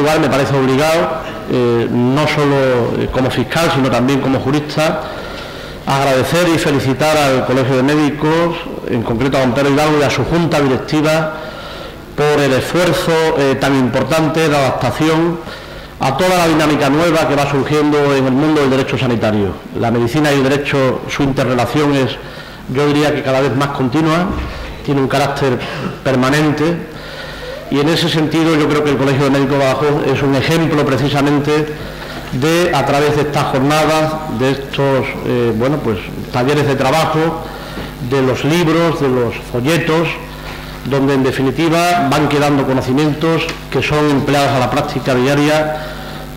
lugar, me parece obligado, no solo como fiscal, sino también como jurista, agradecer y felicitar al Colegio de Médicos, en concreto a don Pedro Hidalgo y a su junta directiva, por el esfuerzo tan importante de adaptación a toda la dinámica nueva que va surgiendo en el mundo del derecho sanitario. La medicina y el derecho, su interrelación es, yo diría que cada vez más continua, tiene un carácter permanente, y en ese sentido yo creo que el Colegio de Médicos de Badajoz es un ejemplo precisamente de, a través de estas jornadas, de estos talleres de trabajo, de los libros, de los folletos, donde en definitiva van quedando conocimientos que son empleados a la práctica diaria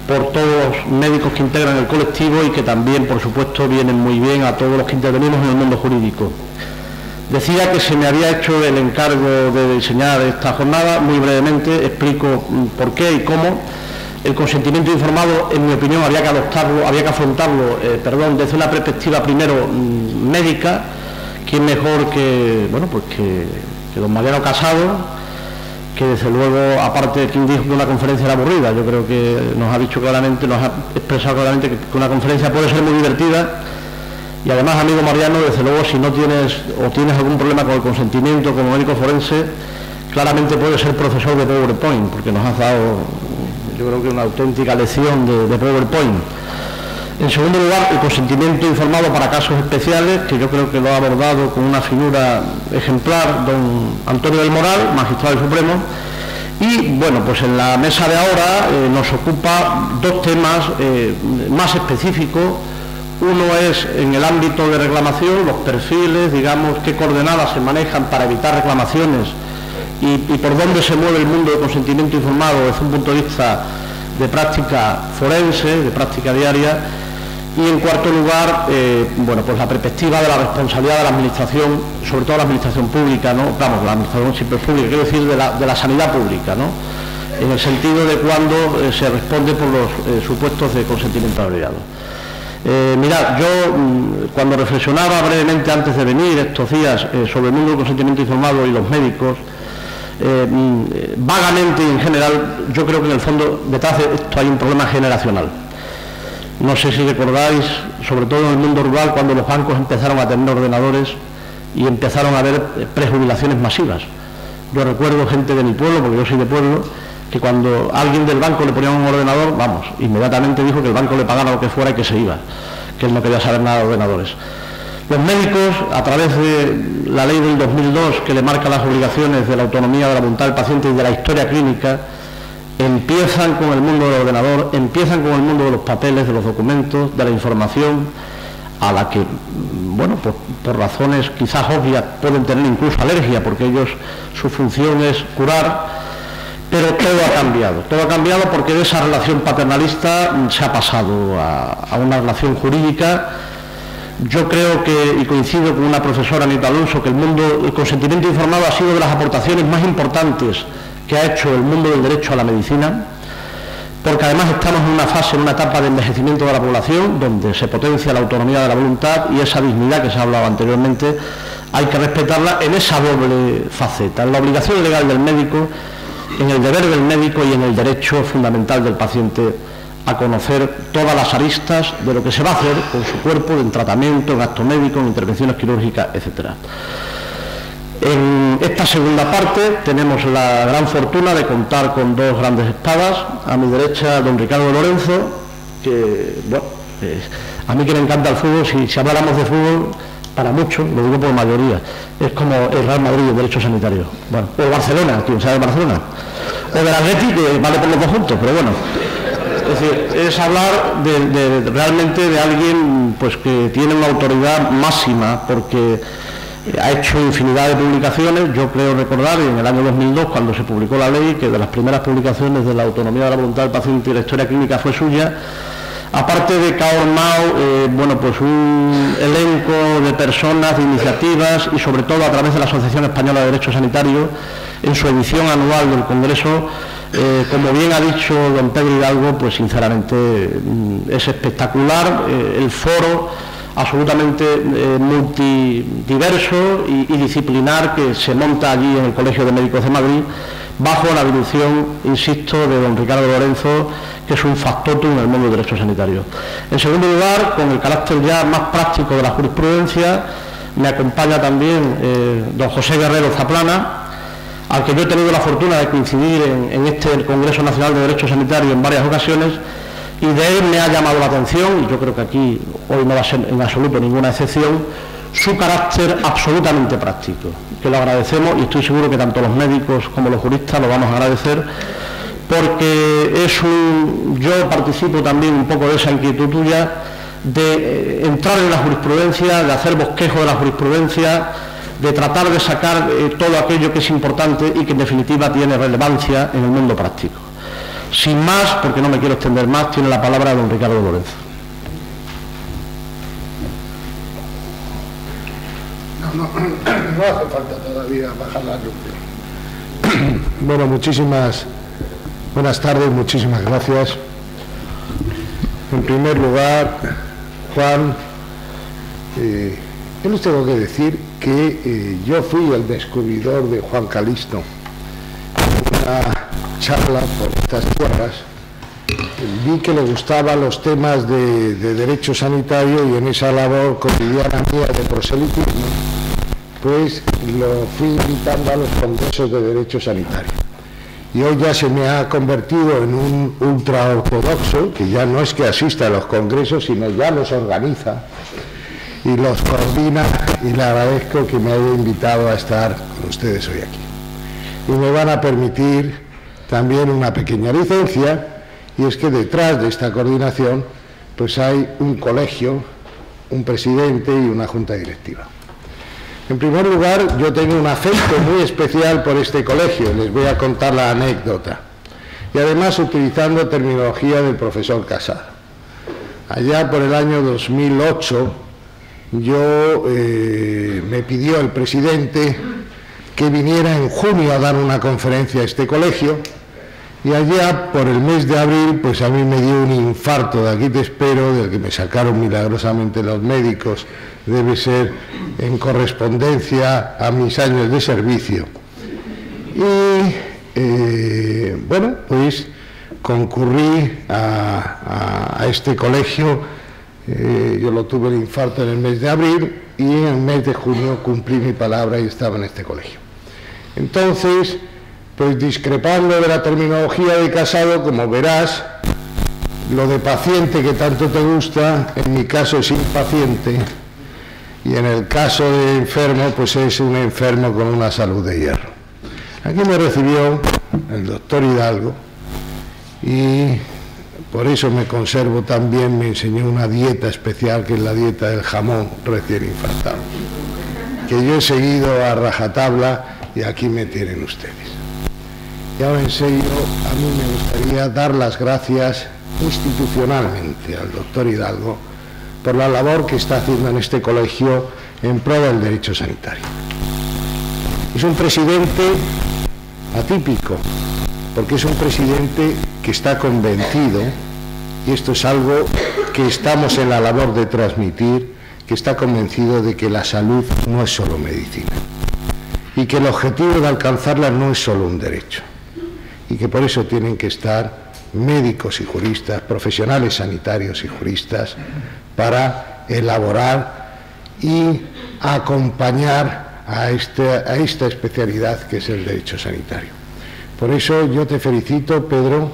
por todos los médicos que integran el colectivo y que también, por supuesto, vienen muy bien a todos los que intervenimos en el mundo jurídico. Decía que se me había hecho el encargo de diseñar esta jornada. Muy brevemente explico por qué y cómo. El consentimiento informado, en mi opinión, había que afrontarlo desde una perspectiva primero médica. ¿Quién mejor que don Mariano Casado, que desde luego, aparte de quien dijo que una conferencia era aburrida? Yo creo que nos ha expresado claramente que una conferencia puede ser muy divertida. Y además, amigo Mariano, desde luego, si no tienes algún problema con el consentimiento como médico forense, claramente puedes ser profesor de PowerPoint, porque nos has dado, yo creo que una auténtica lección de PowerPoint. En segundo lugar, el consentimiento informado para casos especiales, que yo creo que lo ha abordado con una figura ejemplar don Antonio del Moral, magistrado del Supremo. Y bueno, pues en la mesa de ahora nos ocupa dos temas más específicos. Uno es en el ámbito de reclamación, los perfiles, digamos, qué coordenadas se manejan para evitar reclamaciones y por dónde se mueve el mundo del consentimiento informado desde un punto de vista de práctica forense, de práctica diaria. Y en cuarto lugar, pues la perspectiva de la responsabilidad de la administración, sobre todo la administración pública, ¿no? Vamos, la administración siempre es pública, quiero decir de la sanidad pública, ¿no? En el sentido de cuando se responde por los supuestos de consentimiento abreviado. Mirad, yo cuando reflexionaba brevemente antes de venir estos días sobre el mundo del consentimiento informado y los médicos, vagamente y en general, yo creo que en el fondo detrás de esto hay un problema generacional. No sé si recordáis, sobre todo en el mundo rural, cuando los bancos empezaron a tener ordenadores y empezaron a haber prejubilaciones masivas. Yo recuerdo gente de mi pueblo, porque yo soy de pueblo, que cuando alguien del banco le ponía un ordenador, vamos, inmediatamente dijo que el banco le pagara lo que fuera y que se iba, que él no quería saber nada de ordenadores. Los médicos, a través de la ley del 2002, que le marca las obligaciones de la autonomía de la voluntad del paciente y de la historia clínica, empiezan con el mundo del ordenador, empiezan con el mundo de los papeles, de los documentos, de la información, a la que, pues por razones quizás obvias pueden tener incluso alergia, porque ellos, su función es curar, pero todo ha cambiado porque de esa relación paternalista se ha pasado a una relación jurídica. Yo creo que, y coincido con una profesora, Anita Alonso, que el consentimiento informado ha sido de las aportaciones más importantes que ha hecho el mundo del derecho a la medicina, porque además estamos en una fase, en una etapa de envejecimiento de la población, donde se potencia la autonomía de la voluntad y esa dignidad que se ha hablado anteriormente, hay que respetarla en esa doble faceta, en la obligación legal del médico, en el deber del médico y en el derecho fundamental del paciente a conocer todas las aristas de lo que se va a hacer con su cuerpo, en tratamiento, en acto médico, en intervenciones quirúrgicas, etc. En esta segunda parte tenemos la gran fortuna de contar con dos grandes espadas. A mi derecha, don Ricardo Lorenzo, que, a mí que me encanta el fútbol, si habláramos de fútbol, para muchos, lo digo por mayoría, es como el Real Madrid, el derecho sanitario. O el Barcelona, ¿quién sabe de Barcelona? O del Atlético, que vale por los dos juntos, pero bueno. Es decir, es hablar realmente de alguien pues que tiene una autoridad máxima, porque ha hecho infinidad de publicaciones. Yo creo recordar, en el año 2002, cuando se publicó la ley, que de las primeras publicaciones de la autonomía de la voluntad del paciente y la historia clínica fue suya. Aparte de que ha formado pues un elenco de personas, de iniciativas y sobre todo a través de la Asociación Española de Derecho Sanitario, en su edición anual del Congreso, como bien ha dicho don Pedro Hidalgo, pues sinceramente es espectacular el foro absolutamente multidiverso y disciplinar que se monta allí en el Colegio de Médicos de Madrid bajo la dirección, insisto, de don Ricardo Lorenzo, que es un factotum en el mundo del derecho sanitario. En segundo lugar, con el carácter ya más práctico de la jurisprudencia, me acompaña también don José Guerrero Zaplana, al que yo he tenido la fortuna de coincidir en este Congreso Nacional de Derecho Sanitario en varias ocasiones, y de él me ha llamado la atención, y yo creo que aquí hoy no va a ser en absoluto ninguna excepción, su carácter absolutamente práctico, que lo agradecemos, y estoy seguro que tanto los médicos como los juristas lo vamos a agradecer, porque yo participo también un poco de esa inquietud tuya de entrar en la jurisprudencia, de hacer bosquejo de la jurisprudencia, de tratar de sacar todo aquello que es importante y que en definitiva tiene relevancia en el mundo práctico. Sin más, porque no me quiero extender más, tiene la palabra don Ricardo Lorenzo. No hace falta todavía bajar la lluvia. Bueno, buenas tardes, muchísimas gracias. En primer lugar, Juan, yo les tengo que decir que yo fui el descubridor de Juan Calisto en una charla por estas tierras. Vi que le gustaban los temas de derecho sanitario, y en esa labor cotidiana mía de proselitismo, pues lo fui invitando a los congresos de derecho sanitario. Y hoy ya se me ha convertido en un ultraortodoxo, que ya no es que asista a los congresos, sino ya los organiza y los coordina, y le agradezco que me haya invitado a estar con ustedes hoy aquí. Y me van a permitir también una pequeña licencia, y es que detrás de esta coordinación pues hay un colegio, un presidente y una junta directiva. En primer lugar, yo tengo un afecto muy especial por este colegio, les voy a contar la anécdota, y además utilizando terminología del profesor Casado. Allá por el año 2008, me pidió el presidente que viniera en junio a dar una conferencia a este colegio, y allá por el mes de abril, pues a mí me dio un infarto de aquí te espero, del que me sacaron milagrosamente los médicos, debe ser en correspondencia a mis años de servicio. Y bueno, pues concurrí a este colegio. Yo lo tuve el infarto en el mes de abril, y en el mes de junio cumplí mi palabra y estaba en este colegio. Entonces, pues discrepando de la terminología de Casado, como verás, lo de paciente que tanto te gusta, en mi caso es impaciente, y en el caso de enfermo, pues es un enfermo con una salud de hierro. Aquí me recibió el doctor Hidalgo, y por eso me conservo también, me enseñó una dieta especial, que es la dieta del jamón recién infartado, que yo he seguido a rajatabla, y aquí me tienen ustedes. Y ahora en serio, a mí me gustaría dar las gracias institucionalmente al doctor Hidalgo por la labor que está haciendo en este colegio en pro del derecho sanitario. Es un presidente atípico, porque es un presidente que está convencido, y esto es algo que estamos en la labor de transmitir, que está convencido de que la salud no es solo medicina, y que el objetivo de alcanzarla no es solo un derecho, y que por eso tienen que estar médicos y juristas, profesionales sanitarios y juristas, para elaborar y acompañar a esta especialidad que es el derecho sanitario. Por eso yo te felicito, Pedro,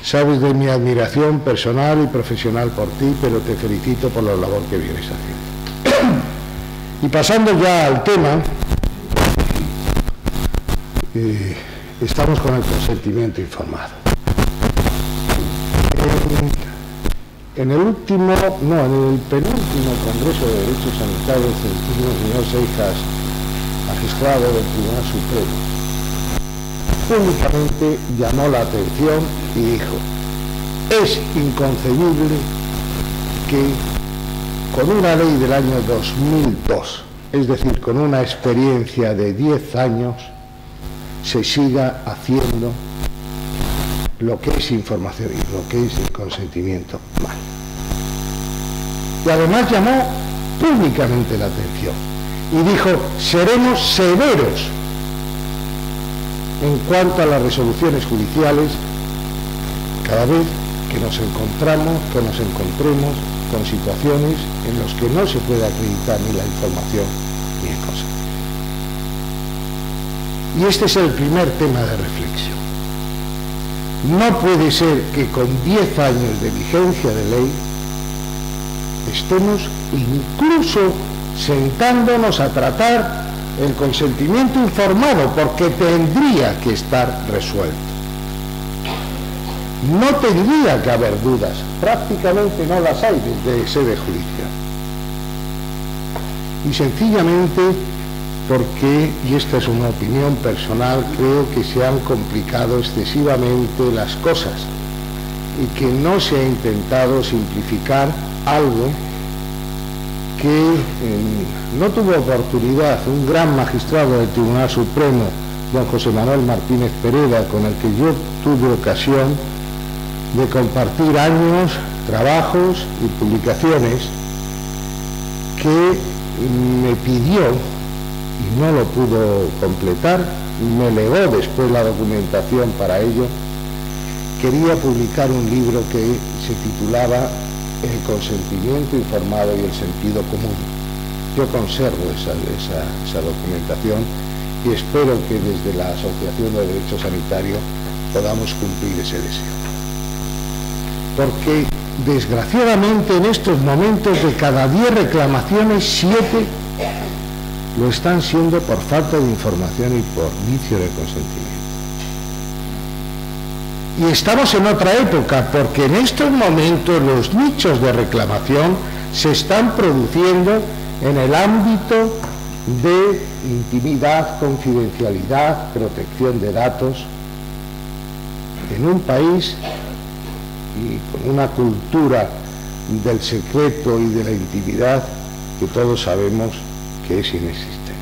sabes de mi admiración personal y profesional por ti, pero te felicito por la labor que vienes haciendo. Y pasando ya al tema, estamos con el consentimiento informado. En el penúltimo Congreso de Derechos Sanitarios, el señor Seijas, magistrado del Tribunal Supremo, públicamente llamó la atención y dijo: es inconcebible que con una ley del año 2002, es decir, con una experiencia de 10 años, se siga haciendo lo que es información y lo que es el consentimiento mal. Y además llamó públicamente la atención y dijo: seremos severos en cuanto a las resoluciones judiciales cada vez que nos encontremos con situaciones en las que no se puede acreditar ni la información ni el consentimiento. Y este es el primer tema de reflexión. No puede ser que con 10 años de vigencia de ley estemos incluso sentándonos a tratar el consentimiento informado, porque tendría que estar resuelto. No tendría que haber dudas, prácticamente no las hay desde sede judicial. Y sencillamente porque, y esta es una opinión personal, creo que se han complicado excesivamente las cosas y que no se ha intentado simplificar algo que no tuvo oportunidad un gran magistrado del Tribunal Supremo, don José Manuel Martínez Pereda, con el que yo tuve ocasión de compartir años, trabajos y publicaciones, que me pidió, y no lo pudo completar, me legó después la documentación para ello. Quería publicar un libro que se titulaba El consentimiento informado y el sentido común. Yo conservo esa documentación y espero que desde la Asociación de Derecho Sanitario podamos cumplir ese deseo. Porque desgraciadamente en estos momentos de cada 10 reclamaciones, 7 lo están siendo por falta de información y por vicio de consentimiento. Y estamos en otra época, porque en estos momentos los nichos de reclamación se están produciendo en el ámbito de intimidad, confidencialidad, protección de datos, en un país y con una cultura del secreto y de la intimidad que todos sabemos que es inexistente.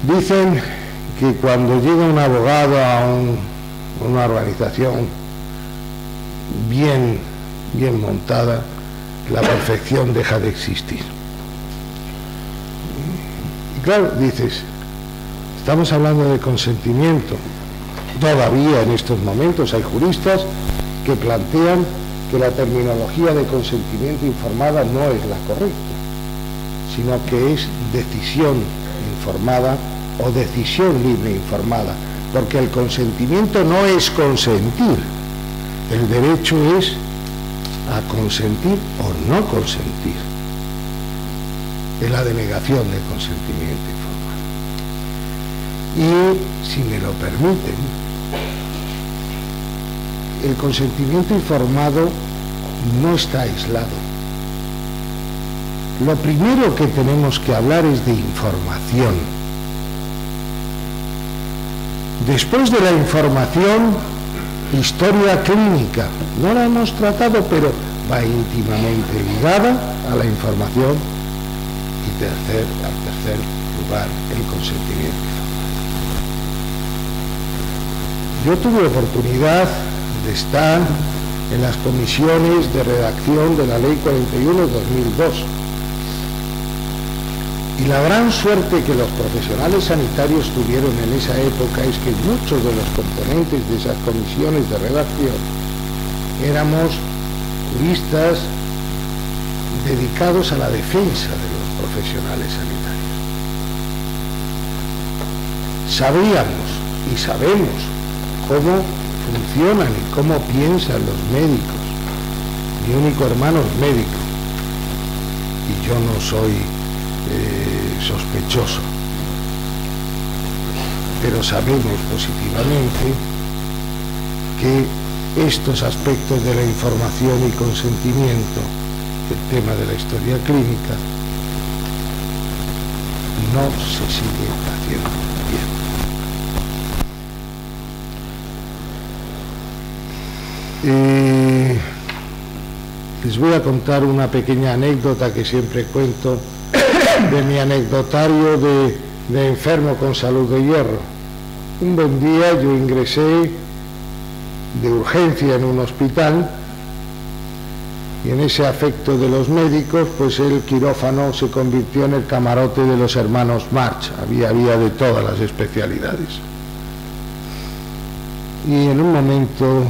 Dicen que cuando llega un abogado a una organización bien montada, la perfección deja de existir. Y claro, dices, estamos hablando de consentimiento. Todavía en estos momentos hay juristas que plantean que la terminología de consentimiento informada no es la correcta, sino que es decisión informada o decisión libre informada, porque el consentimiento no es consentir, el derecho es a consentir o no consentir, es la denegación del consentimiento informado. Y si me lo permiten, el consentimiento informado no está aislado. Lo primero que tenemos que hablar es de información. Después de la información, historia clínica. No la hemos tratado, pero va íntimamente ligada a la información. Y al tercer lugar, el consentimiento informado. Yo tuve oportunidad de estar en las comisiones de redacción de la Ley 41/2002. Y la gran suerte que los profesionales sanitarios tuvieron en esa época es que muchos de los componentes de esas comisiones de redacción éramos juristas dedicados a la defensa de los profesionales sanitarios. Sabíamos y sabemos cómo funcionan y cómo piensan los médicos. Mi único hermano es médico y yo no soy sospechoso, pero sabemos positivamente que estos aspectos de la información y consentimiento, el tema de la historia clínica, no se sigue haciendo bien. Les voy a contar una pequeña anécdota que siempre cuento de mi anecdotario de enfermo con salud de hierro. Un buen día yo ingresé de urgencia en un hospital Y en ese afecto de los médicos, pues el quirófano se convirtió en el camarote de los hermanos March. Había de todas las especialidades. Y en un momento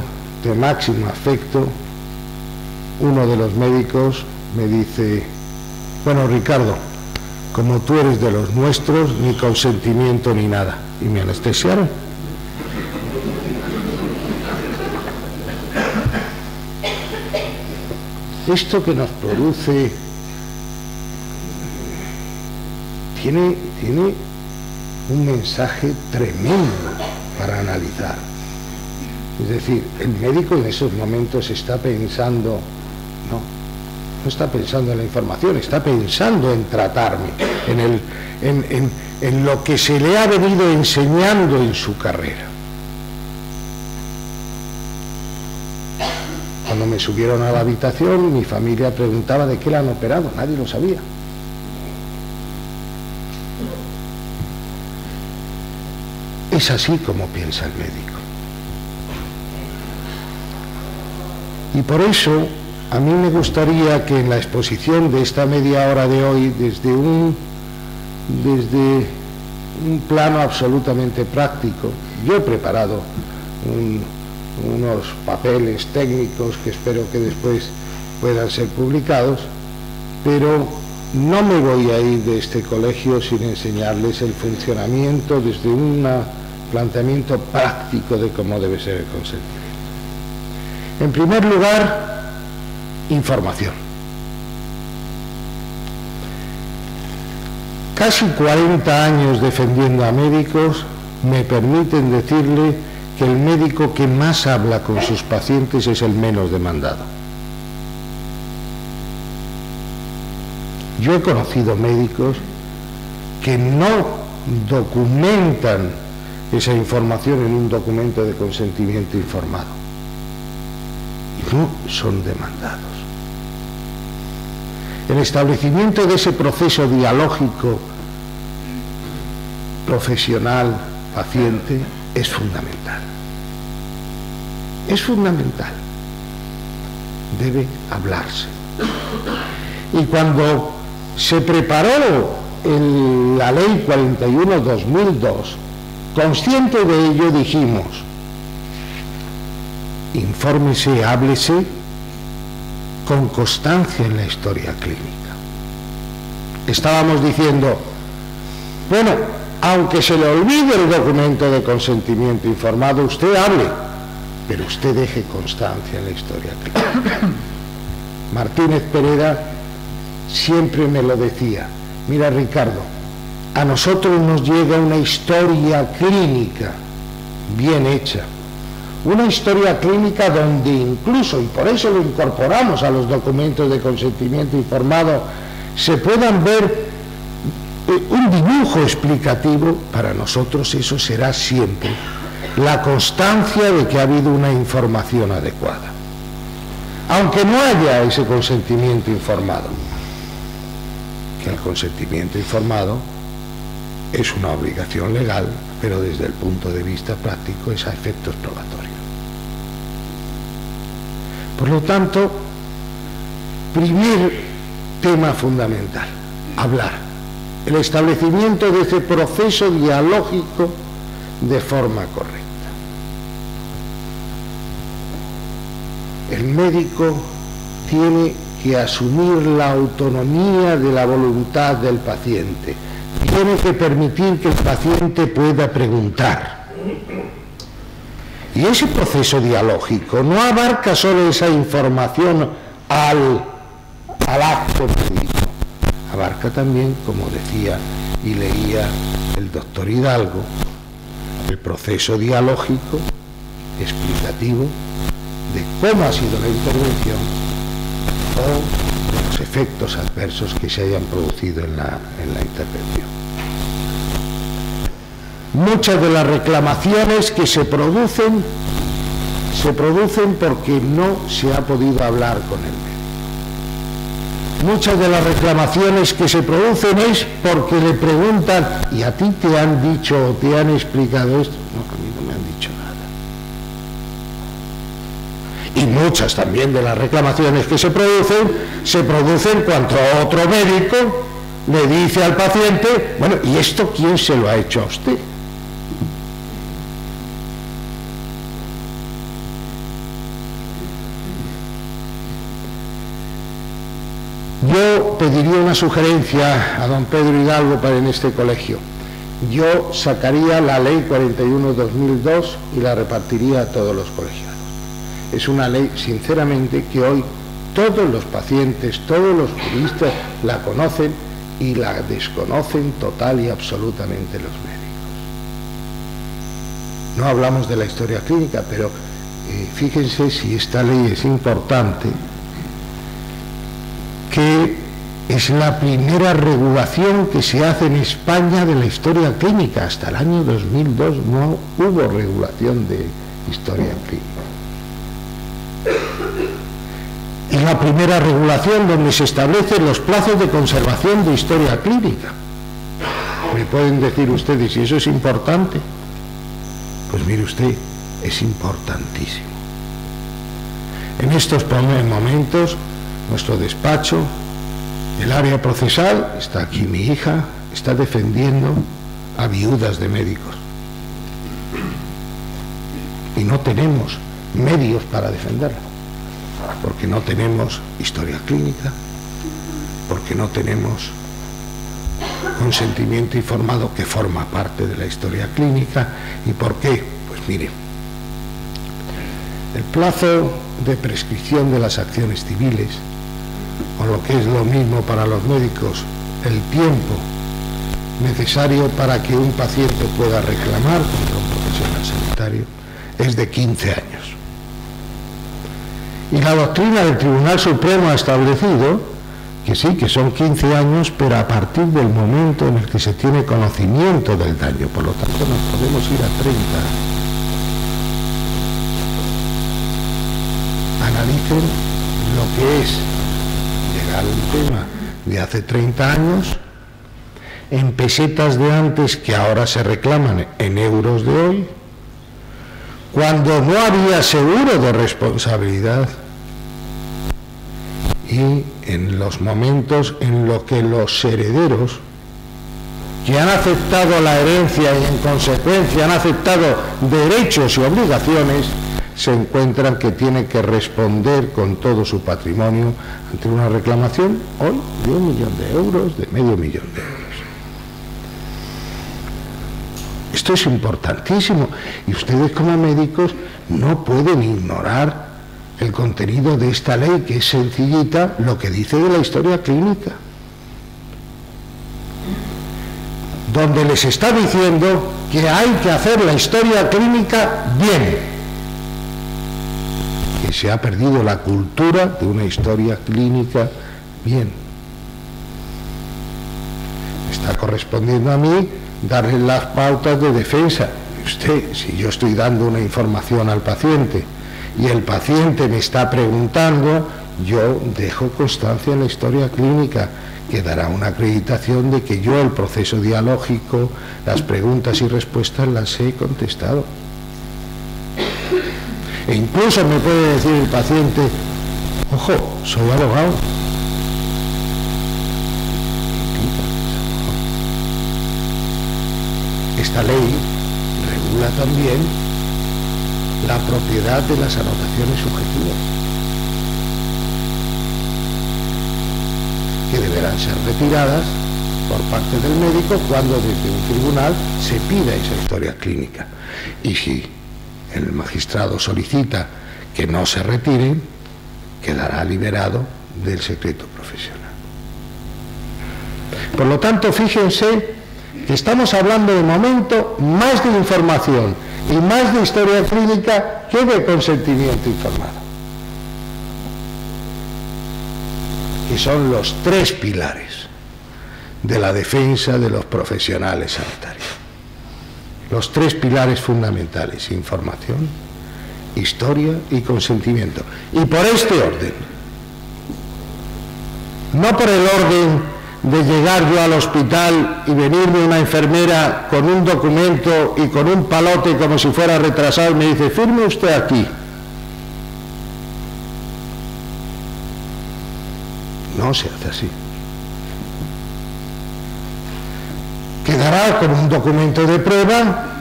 de máximo afecto, uno de los médicos me dice: bueno, Ricardo, como tú eres de los nuestros, ni consentimiento ni nada. Y me anestesiaron. Esto que nos produce tiene un mensaje tremendo para analizar. Es decir, el médico en esos momentos está pensando, no está pensando en la información, está pensando en tratarme, en lo que se le ha venido enseñando en su carrera. Cuando me subieron a la habitación, mi familia preguntaba de qué la han operado, nadie lo sabía. Es así como piensa el médico. Y por eso a mí me gustaría que en la exposición de esta media hora de hoy, desde un plano absolutamente práctico, yo he preparado unos papeles técnicos que espero que después puedan ser publicados, pero no me voy a ir de este colegio sin enseñarles el funcionamiento desde un planteamiento práctico de cómo debe ser el consentimiento. En primer lugar, información. Casi 40 años defendiendo a médicos me permiten decirle que el médico que más habla con sus pacientes es el menos demandado. Yo he conocido médicos que no documentan esa información en un documento de consentimiento informado y no son demandados. El establecimiento de ese proceso dialógico profesional-paciente es fundamental. Es fundamental. Debe hablarse. Y cuando se preparó la Ley 41/2002, consciente de ello dijimos: infórmese, háblese con constancia en la historia clínica. Estábamos diciendo, bueno, aunque se le olvide el documento de consentimiento informado, usted hable, pero usted deje constancia en la historia clínica. Martínez Pereda siempre me lo decía: mira, Ricardo, a nosotros nos llega una historia clínica bien hecha, una historia clínica donde incluso, y por eso lo incorporamos a los documentos de consentimiento informado, se puedan ver un dibujo explicativo. Para nosotros eso será siempre la constancia de que ha habido una información adecuada, aunque no haya ese consentimiento informado, que el consentimiento informado es una obligación legal, pero desde el punto de vista práctico es a efectos probatorios. Por lo tanto, primer tema fundamental: hablar. El establecimiento de ese proceso dialógico de forma correcta. El médico tiene que asumir la autonomía de la voluntad del paciente. Tiene que permitir que el paciente pueda preguntar. Y ese proceso dialógico no abarca solo esa información al acto médico. Abarca también, como decía y leía el doctor Hidalgo, el proceso dialógico explicativo de cómo ha sido la intervención o de los efectos adversos que se hayan producido en la intervención. Muchas de las reclamaciones que se producen porque no se ha podido hablar con el médico. Muchas de las reclamaciones que se producen es porque le preguntan: ¿y a ti te han dicho o te han explicado esto? No, a mí no me han dicho y muchas también de las reclamaciones que se producen cuando otro médico le dice al paciente, bueno, ¿y esto quién se lo ha hecho a usted? Yo pediría una sugerencia a don Pedro Hidalgo para en este colegio. Yo sacaría la ley 41/2002 y la repartiría a todos los colegiados. Es una ley, sinceramente, que hoy todos los pacientes, todos los juristas la conocen y la desconocen total y absolutamente los médicos. No hablamos de la historia clínica, pero fíjense si esta ley es importante, que es la primera regulación que se hace en España de la historia clínica. Hasta el año 2002 no hubo regulación de historia clínica. Es la primera regulación donde se establecen los plazos de conservación de historia clínica. ¿Me pueden decir ustedes si eso es importante? Pues mire usted, es importantísimo. En estos momentos, nuestro despacho, el área procesal, está aquí mi hija, está defendiendo a viudas de médicos. Y no tenemos medios para defenderla, porque no tenemos historia clínica, porque no tenemos consentimiento informado que forma parte de la historia clínica. ¿Y por qué? Pues mire, el plazo de prescripción de las acciones civiles, o lo que es lo mismo para los médicos, el tiempo necesario para que un paciente pueda reclamar contra un profesional sanitario, es de 15 años. Y la doctrina del Tribunal Supremo ha establecido que sí, que son 15 años, pero a partir del momento en el que se tiene conocimiento del daño. Por lo tanto, nos podemos ir a 30 años. Analicen lo que es llegar a un tema de hace 30 años, en pesetas de antes que ahora se reclaman en euros de hoy, cuando no había seguro de responsabilidad, y en los momentos en los que los herederos, que han aceptado la herencia y en consecuencia han aceptado derechos y obligaciones, se encuentran que tienen que responder con todo su patrimonio ante una reclamación hoy de 1 millón de euros, de medio millón de euros. Esto es importantísimo y ustedes como médicos no pueden ignorar el contenido de esta ley, que es sencillita, lo que dice de la historia clínica, donde les está diciendo que hay que hacer la historia clínica bien, que se ha perdido la cultura de una historia clínica bien. Me está correspondiendo a mí darle las pautas de defensa. Usted, si yo estoy dando una información al paciente y el paciente me está preguntando, yo dejo constancia en la historia clínica, que dará una acreditación de que yo el proceso dialógico, las preguntas y respuestas las he contestado. E incluso me puede decir el paciente, ojo, soy abogado. Esta ley regula también la propiedad de las anotaciones subjetivas, que deberán ser retiradas por parte del médico cuando desde un tribunal se pida esa historia clínica. Y si el magistrado solicita que no se retiren, quedará liberado del secreto profesional. Por lo tanto, fíjense que estamos hablando de momento más de información y más de historia clínica que de consentimiento informado, que son los 3 pilares de la defensa de los profesionales sanitarios. Los 3 pilares fundamentales: información, historia y consentimiento. Y por este orden, no por el orden de llegar yo al hospital y venirme una enfermera con un documento y con un palote como si fuera retrasado y me dice, firme usted aquí. No se hace así. Quedará como un documento de prueba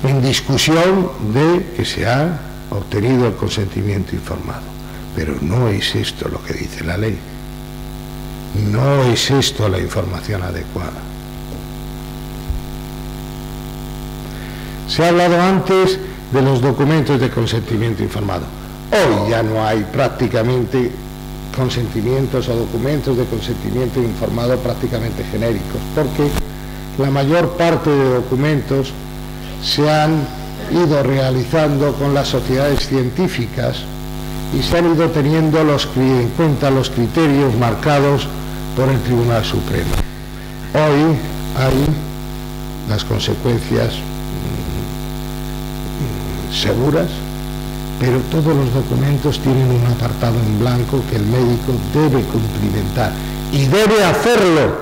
en discusión de que se ha obtenido el consentimiento informado. Pero no es esto lo que dice la ley. No es esto la información adecuada. Se ha hablado antes de los documentos de consentimiento informado. Hoy ya no hay prácticamente consentimientos o documentos de consentimiento informado prácticamente genéricos, porque la mayor parte de documentos se han ido realizando con las sociedades científicas y se han ido teniendo en cuenta los criterios marcados por el Tribunal Supremo. Hoy hay las consecuencias seguras, pero todos los documentos tienen un apartado en blanco que el médico debe cumplimentar y debe hacerlo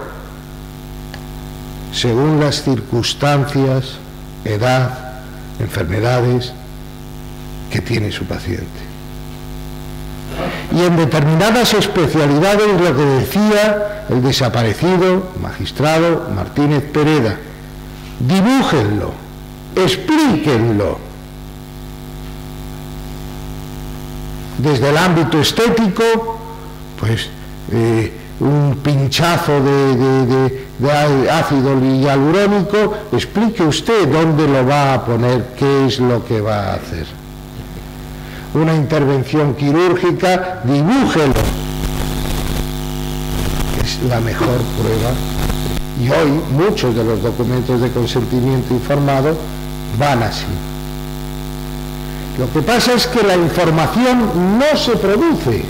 según las circunstancias, edad, enfermedades que tiene su paciente. Y en determinadas especialidades, lo que decía el desaparecido magistrado Martínez Pereda, dibújenlo, explíquenlo. Desde el ámbito estético, pues un pinchazo de ácido hialurónico, explique usted dónde lo va a poner, qué es lo que va a hacer. Una intervención quirúrgica, dibújelo. Es la mejor prueba. Y hoy muchos de los documentos de consentimiento informado van así. Lo que pasa es que la información no se produce,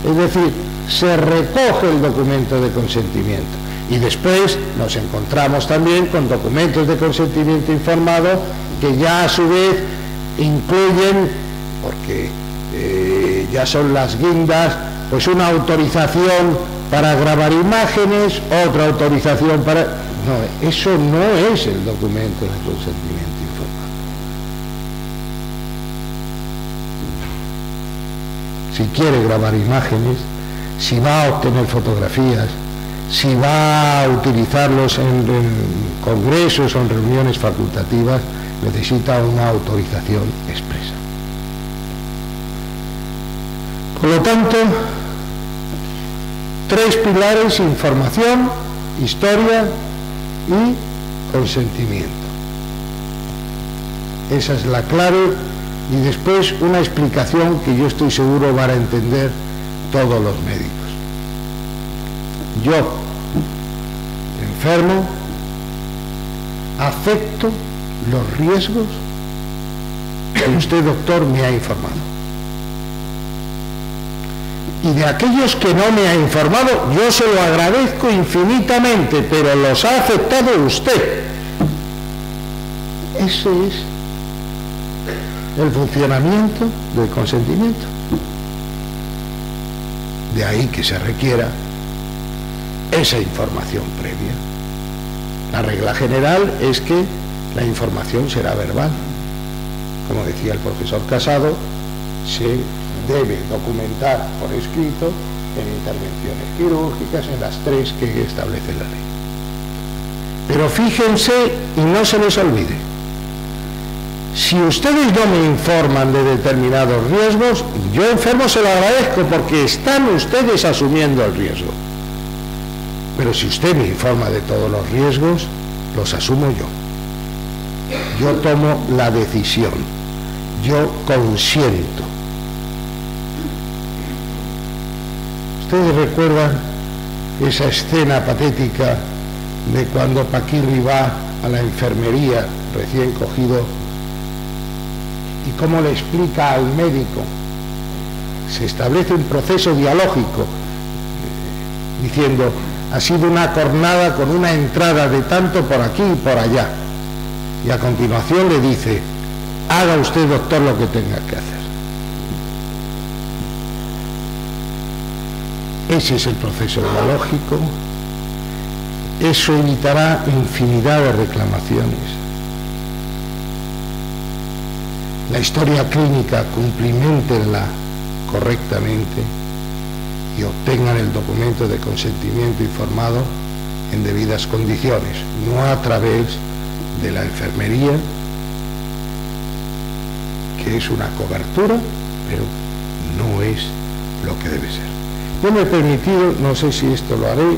es decir, se recoge el documento de consentimiento y después nos encontramos también con documentos de consentimiento informado que ya a su vez incluyen, porque ya son las guindas, pues una autorización para grabar imágenes, otra autorización para... No, eso no es el documento de consentimiento. Si quiere grabar imágenes, si va a obtener fotografías, si va a utilizarlos en congresos o en reuniones facultativas, necesita una autorización expresa. Por lo tanto, 3 pilares: información, historia y consentimiento. Esa es la clave. Y después una explicación que yo estoy seguro van a entender todos los médicos. Yo, enfermo, acepto los riesgos que usted, doctor, me ha informado. Y de aquellos que no me ha informado, yo se lo agradezco infinitamente, pero los ha aceptado usted. Ese es el funcionamiento del consentimiento. De ahí que se requiera esa información previa. La regla general es que la información será verbal. Como decía el profesor Casado, se debe documentar por escrito en intervenciones quirúrgicas, en las 3 que establece la ley. Pero fíjense y no se les olvide, si ustedes no me informan de determinados riesgos, yo, enfermo, se lo agradezco porque están ustedes asumiendo el riesgo. Pero si usted me informa de todos los riesgos, los asumo yo. Yo tomo la decisión. Yo consiento. ¿Ustedes recuerdan esa escena patética de cuando Paquirri va a la enfermería recién cogido y cómo le explica al médico? Se establece un proceso dialógico diciendo: ha sido una cornada con una entrada de tanto por aquí y por allá, y a continuación le dice: haga usted, doctor, lo que tenga que hacer. Ese es el proceso dialógico. Eso evitará infinidad de reclamaciones. La historia clínica, cumpliméntenla correctamente, y obtengan el documento de consentimiento informado en debidas condiciones, no a través de la enfermería, que es una cobertura, pero no es lo que debe ser. Yo me he permitido, no sé si esto lo haré,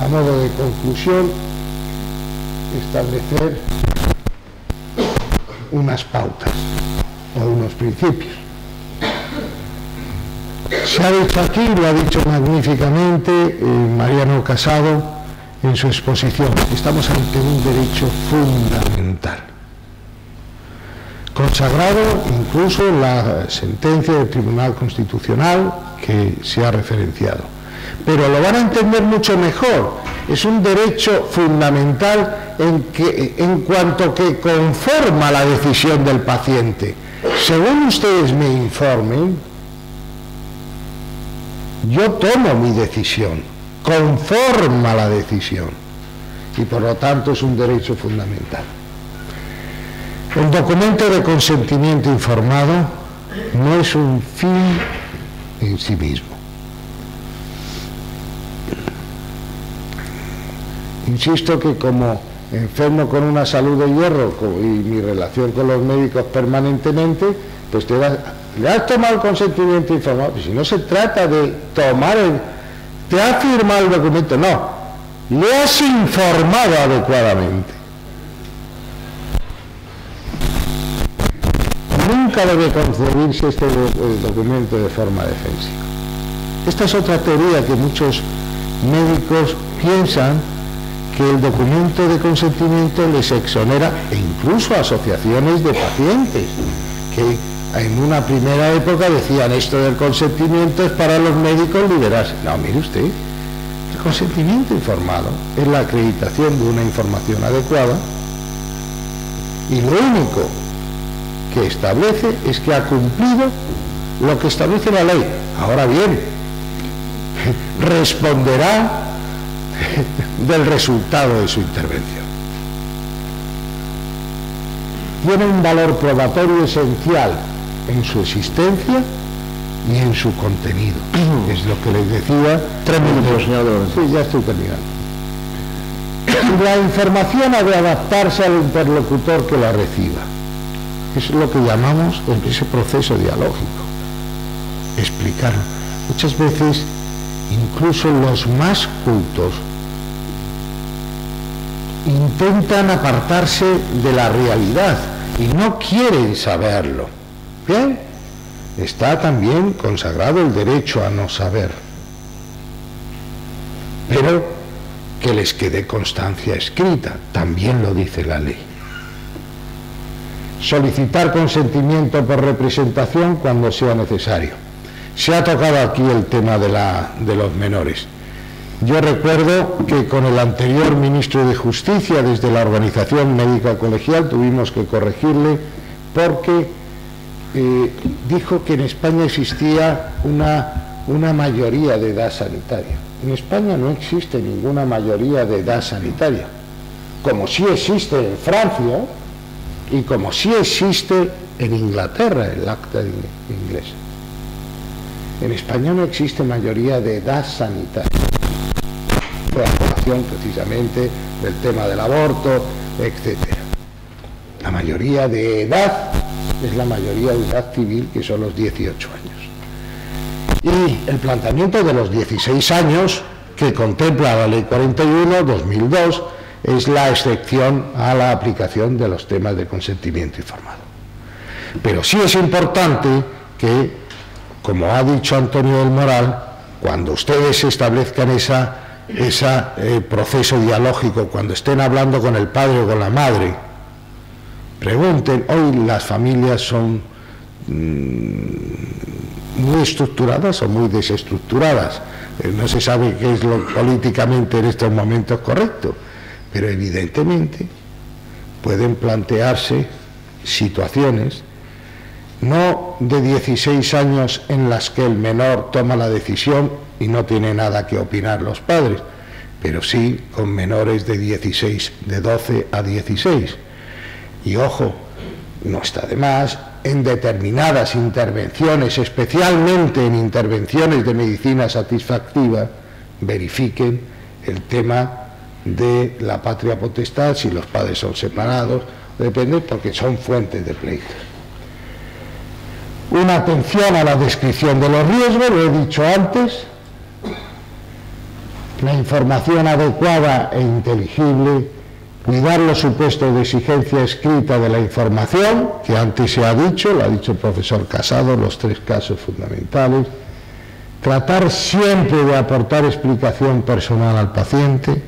a modo de conclusión, establecer unas pautas o unos principios. Se ha dicho aquí, lo ha dicho magníficamente Mariano Casado en su exposición, estamos ante un derecho fundamental, consagrado incluso en la sentencia del Tribunal Constitucional que se ha referenciado. Pero lo van a entender mucho mejor. Es un derecho fundamental en cuanto que conforma la decisión del paciente. Según ustedes me informen, yo tomo mi decisión, conforma la decisión, y por lo tanto es un derecho fundamental. El documento de consentimiento informado no es un fin en sí mismo. Insisto que como enfermo con una salud de hierro y mi relación con los médicos permanentemente, pues le has tomado el consentimiento informado. Pues si no se trata de tomar te ha firmado el documento, no, le has informado adecuadamente. Nunca debe concebirse este documento de forma defensiva. Esta es otra teoría que muchos médicos piensan, que el documento de consentimiento les exonera, e incluso asociaciones de pacientes, que en una primera época decían esto del consentimiento es para los médicos liberarse. No, mire usted, el consentimiento informado es la acreditación de una información adecuada, y lo único que establece es que ha cumplido lo que establece la ley. Ahora bien, responderá del resultado de su intervención. Tiene un valor probatorio esencial en su existencia y en su contenido. Es lo que les decía. 3 minutos, señor Lorenzo. Sí, ya estoy terminando. La información ha de adaptarse al interlocutor que la reciba. Eso es lo que llamamos ese proceso dialógico. Explicarlo. Muchas veces, incluso los más cultos intentan apartarse de la realidad y no quieren saberlo. Bien, está también consagrado el derecho a no saber, pero que les quede constancia escrita, también lo dice la ley. Solicitar consentimiento por representación cuando sea necesario. Se ha tocado aquí el tema de los menores. Yo recuerdo que con el anterior ministro de Justicia, desde la organización médica colegial, tuvimos que corregirle porque dijo que en España existía una mayoría de edad sanitaria. En España no existe ninguna mayoría de edad sanitaria, como sí existe en Francia y como sí existe en Inglaterra, el acta inglesa. En España no existe mayoría de edad sanitaria. Fue aprobación precisamente del tema del aborto, etc. La mayoría de edad es la mayoría de edad civil, que son los 18 años. Y el planteamiento de los 16 años, que contempla la Ley 41/2002, es la excepción a la aplicación de los temas de consentimiento informado. Pero sí es importante que, como ha dicho Antonio del Moral, cuando ustedes establezcan ese proceso dialógico, cuando estén hablando con el padre o con la madre, pregunten. Hoy las familias son muy estructuradas o muy desestructuradas. No se sabe qué es lo políticamente en estos momentos correcto, pero evidentemente pueden plantearse situaciones no de 16 años en las que el menor toma la decisión y no tiene nada que opinar los padres, pero sí con menores de 16, de 12 a 16. Y ojo, no está de más, en determinadas intervenciones, especialmente en intervenciones de medicina satisfactiva, verifiquen el tema de la patria potestad, si los padres son separados, depende, porque son fuentes de pleito. Una atención a la descripción de los riesgos, lo he dicho antes, la información adecuada e inteligible, cuidar los supuestos de exigencia escrita de la información, que antes se ha dicho, lo ha dicho el profesor Casado, los 3 casos fundamentales, tratar siempre de aportar explicación personal al paciente,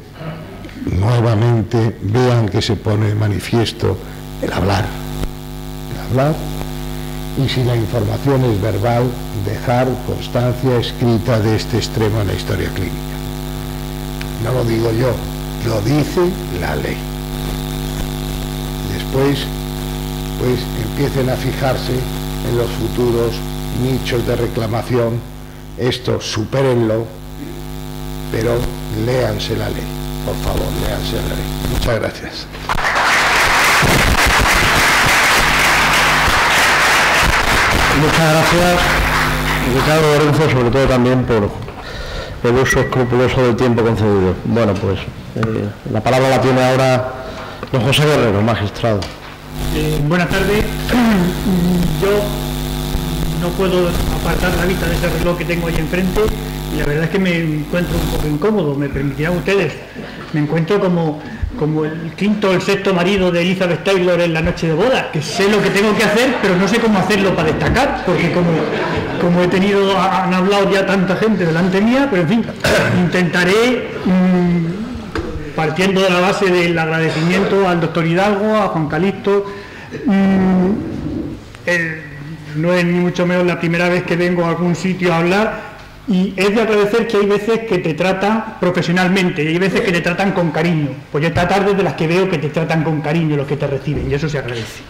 nuevamente vean que se pone de manifiesto el hablar, y si la información es verbal, dejar constancia escrita de este extremo en la historia clínica. No lo digo yo, lo dice la ley. Después, pues empiecen a fijarse en los futuros nichos de reclamación. Esto supérenlo, pero léanse la ley. Por favor, léanse la ley. Muchas gracias. Muchas gracias, Ricardo Lorenzo, sobre todo también por el uso escrupuloso del tiempo concedido. Bueno, pues la palabra la tiene ahora don José Guerrero, magistrado. Buenas tardes. Yo no puedo apartar la vista de ese reloj que tengo ahí enfrente y la verdad es que me encuentro un poco incómodo, me permitirán ustedes. Me encuentro como el quinto o el sexto marido de Elizabeth Taylor en la noche de boda, que sé lo que tengo que hacer, pero no sé cómo hacerlo para destacar, porque como han hablado ya tanta gente delante mía, pero en fin, intentaré, partiendo de la base del agradecimiento al doctor Hidalgo, a Juan Calixto. No es ni mucho menos la primera vez que vengo a algún sitio a hablar, y es de agradecer que hay veces que te tratan profesionalmente y hay veces que te tratan con cariño. Pues yo esta tarde de las que veo que te tratan con cariño los que te reciben, y eso se agradece.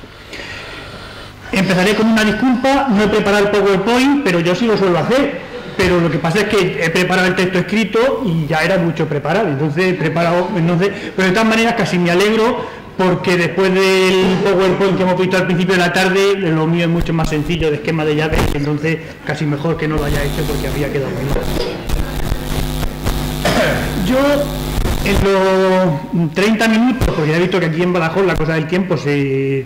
Empezaré con una disculpa, no he preparado el PowerPoint, pero yo sí lo suelo hacer, pero lo que pasa es que he preparado el texto escrito y ya era mucho preparar, entonces he preparado, pero de todas maneras casi me alegro, porque después del PowerPoint que hemos visto al principio de la tarde, lo mío es mucho más sencillo, de esquema de llaves, entonces casi mejor que no lo haya hecho porque habría quedado muy mal. Yo, en los 30 minutos, porque ya he visto que aquí en Badajoz la cosa del tiempo se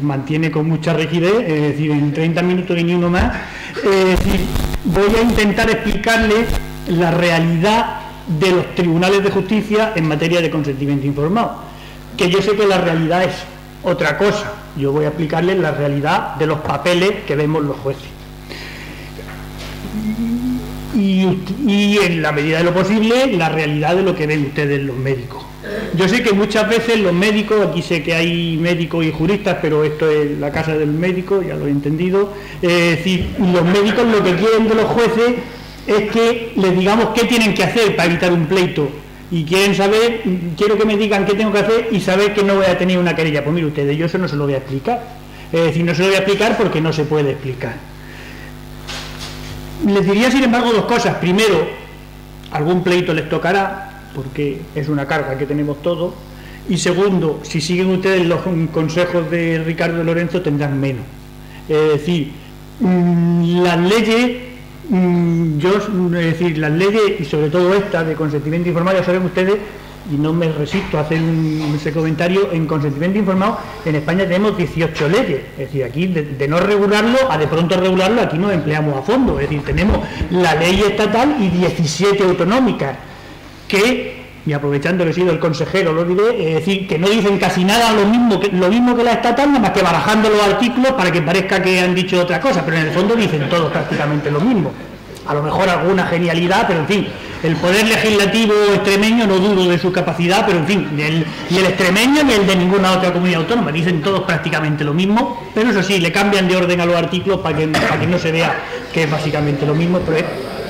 mantiene con mucha rigidez, es decir, en 30 minutos y ni uno más, es decir, voy a intentar explicarle la realidad de los tribunales de justicia en materia de consentimiento informado, que yo sé que la realidad es otra cosa. Yo voy a explicarles la realidad de los papeles que vemos los jueces. Y en la medida de lo posible, la realidad de lo que ven ustedes los médicos. Yo sé que muchas veces los médicos, aquí sé que hay médicos y juristas, pero esto es la casa del médico, ya lo he entendido. Es decir, los médicos lo que quieren de los jueces es que les digamos qué tienen que hacer para evitar un pleito. Y quieren saber, quiero que me digan qué tengo que hacer y saber que no voy a tener una querella. Pues mire ustedes, yo eso no se lo voy a explicar. Es decir, no se lo voy a explicar porque no se puede explicar. Les diría, sin embargo, dos cosas. Primero, algún pleito les tocará, porque es una carga que tenemos todos. Y segundo, si siguen ustedes los consejos de Ricardo Lorenzo, tendrán menos. Es decir, las leyes... es decir, las leyes, y sobre todo esta de consentimiento informado, ya saben ustedes, y no me resisto a hacer ese comentario, en consentimiento informado en España tenemos 18 leyes, es decir, aquí de no regularlo a de pronto regularlo, aquí nos empleamos a fondo, es decir, tenemos la ley estatal y 17 autonómicas, que, y aprovechando que he sido el consejero, lo diré, es decir, que no dicen casi nada lo mismo que la estatal, nada más que barajando los artículos para que parezca que han dicho otra cosa, pero en el fondo dicen todos prácticamente lo mismo. A lo mejor alguna genialidad, pero en fin, el poder legislativo extremeño no dudo de su capacidad, pero en fin, ni el extremeño ni el de ninguna otra comunidad autónoma, dicen todos prácticamente lo mismo, pero eso sí, le cambian de orden a los artículos para que no se vea que es básicamente lo mismo, pero es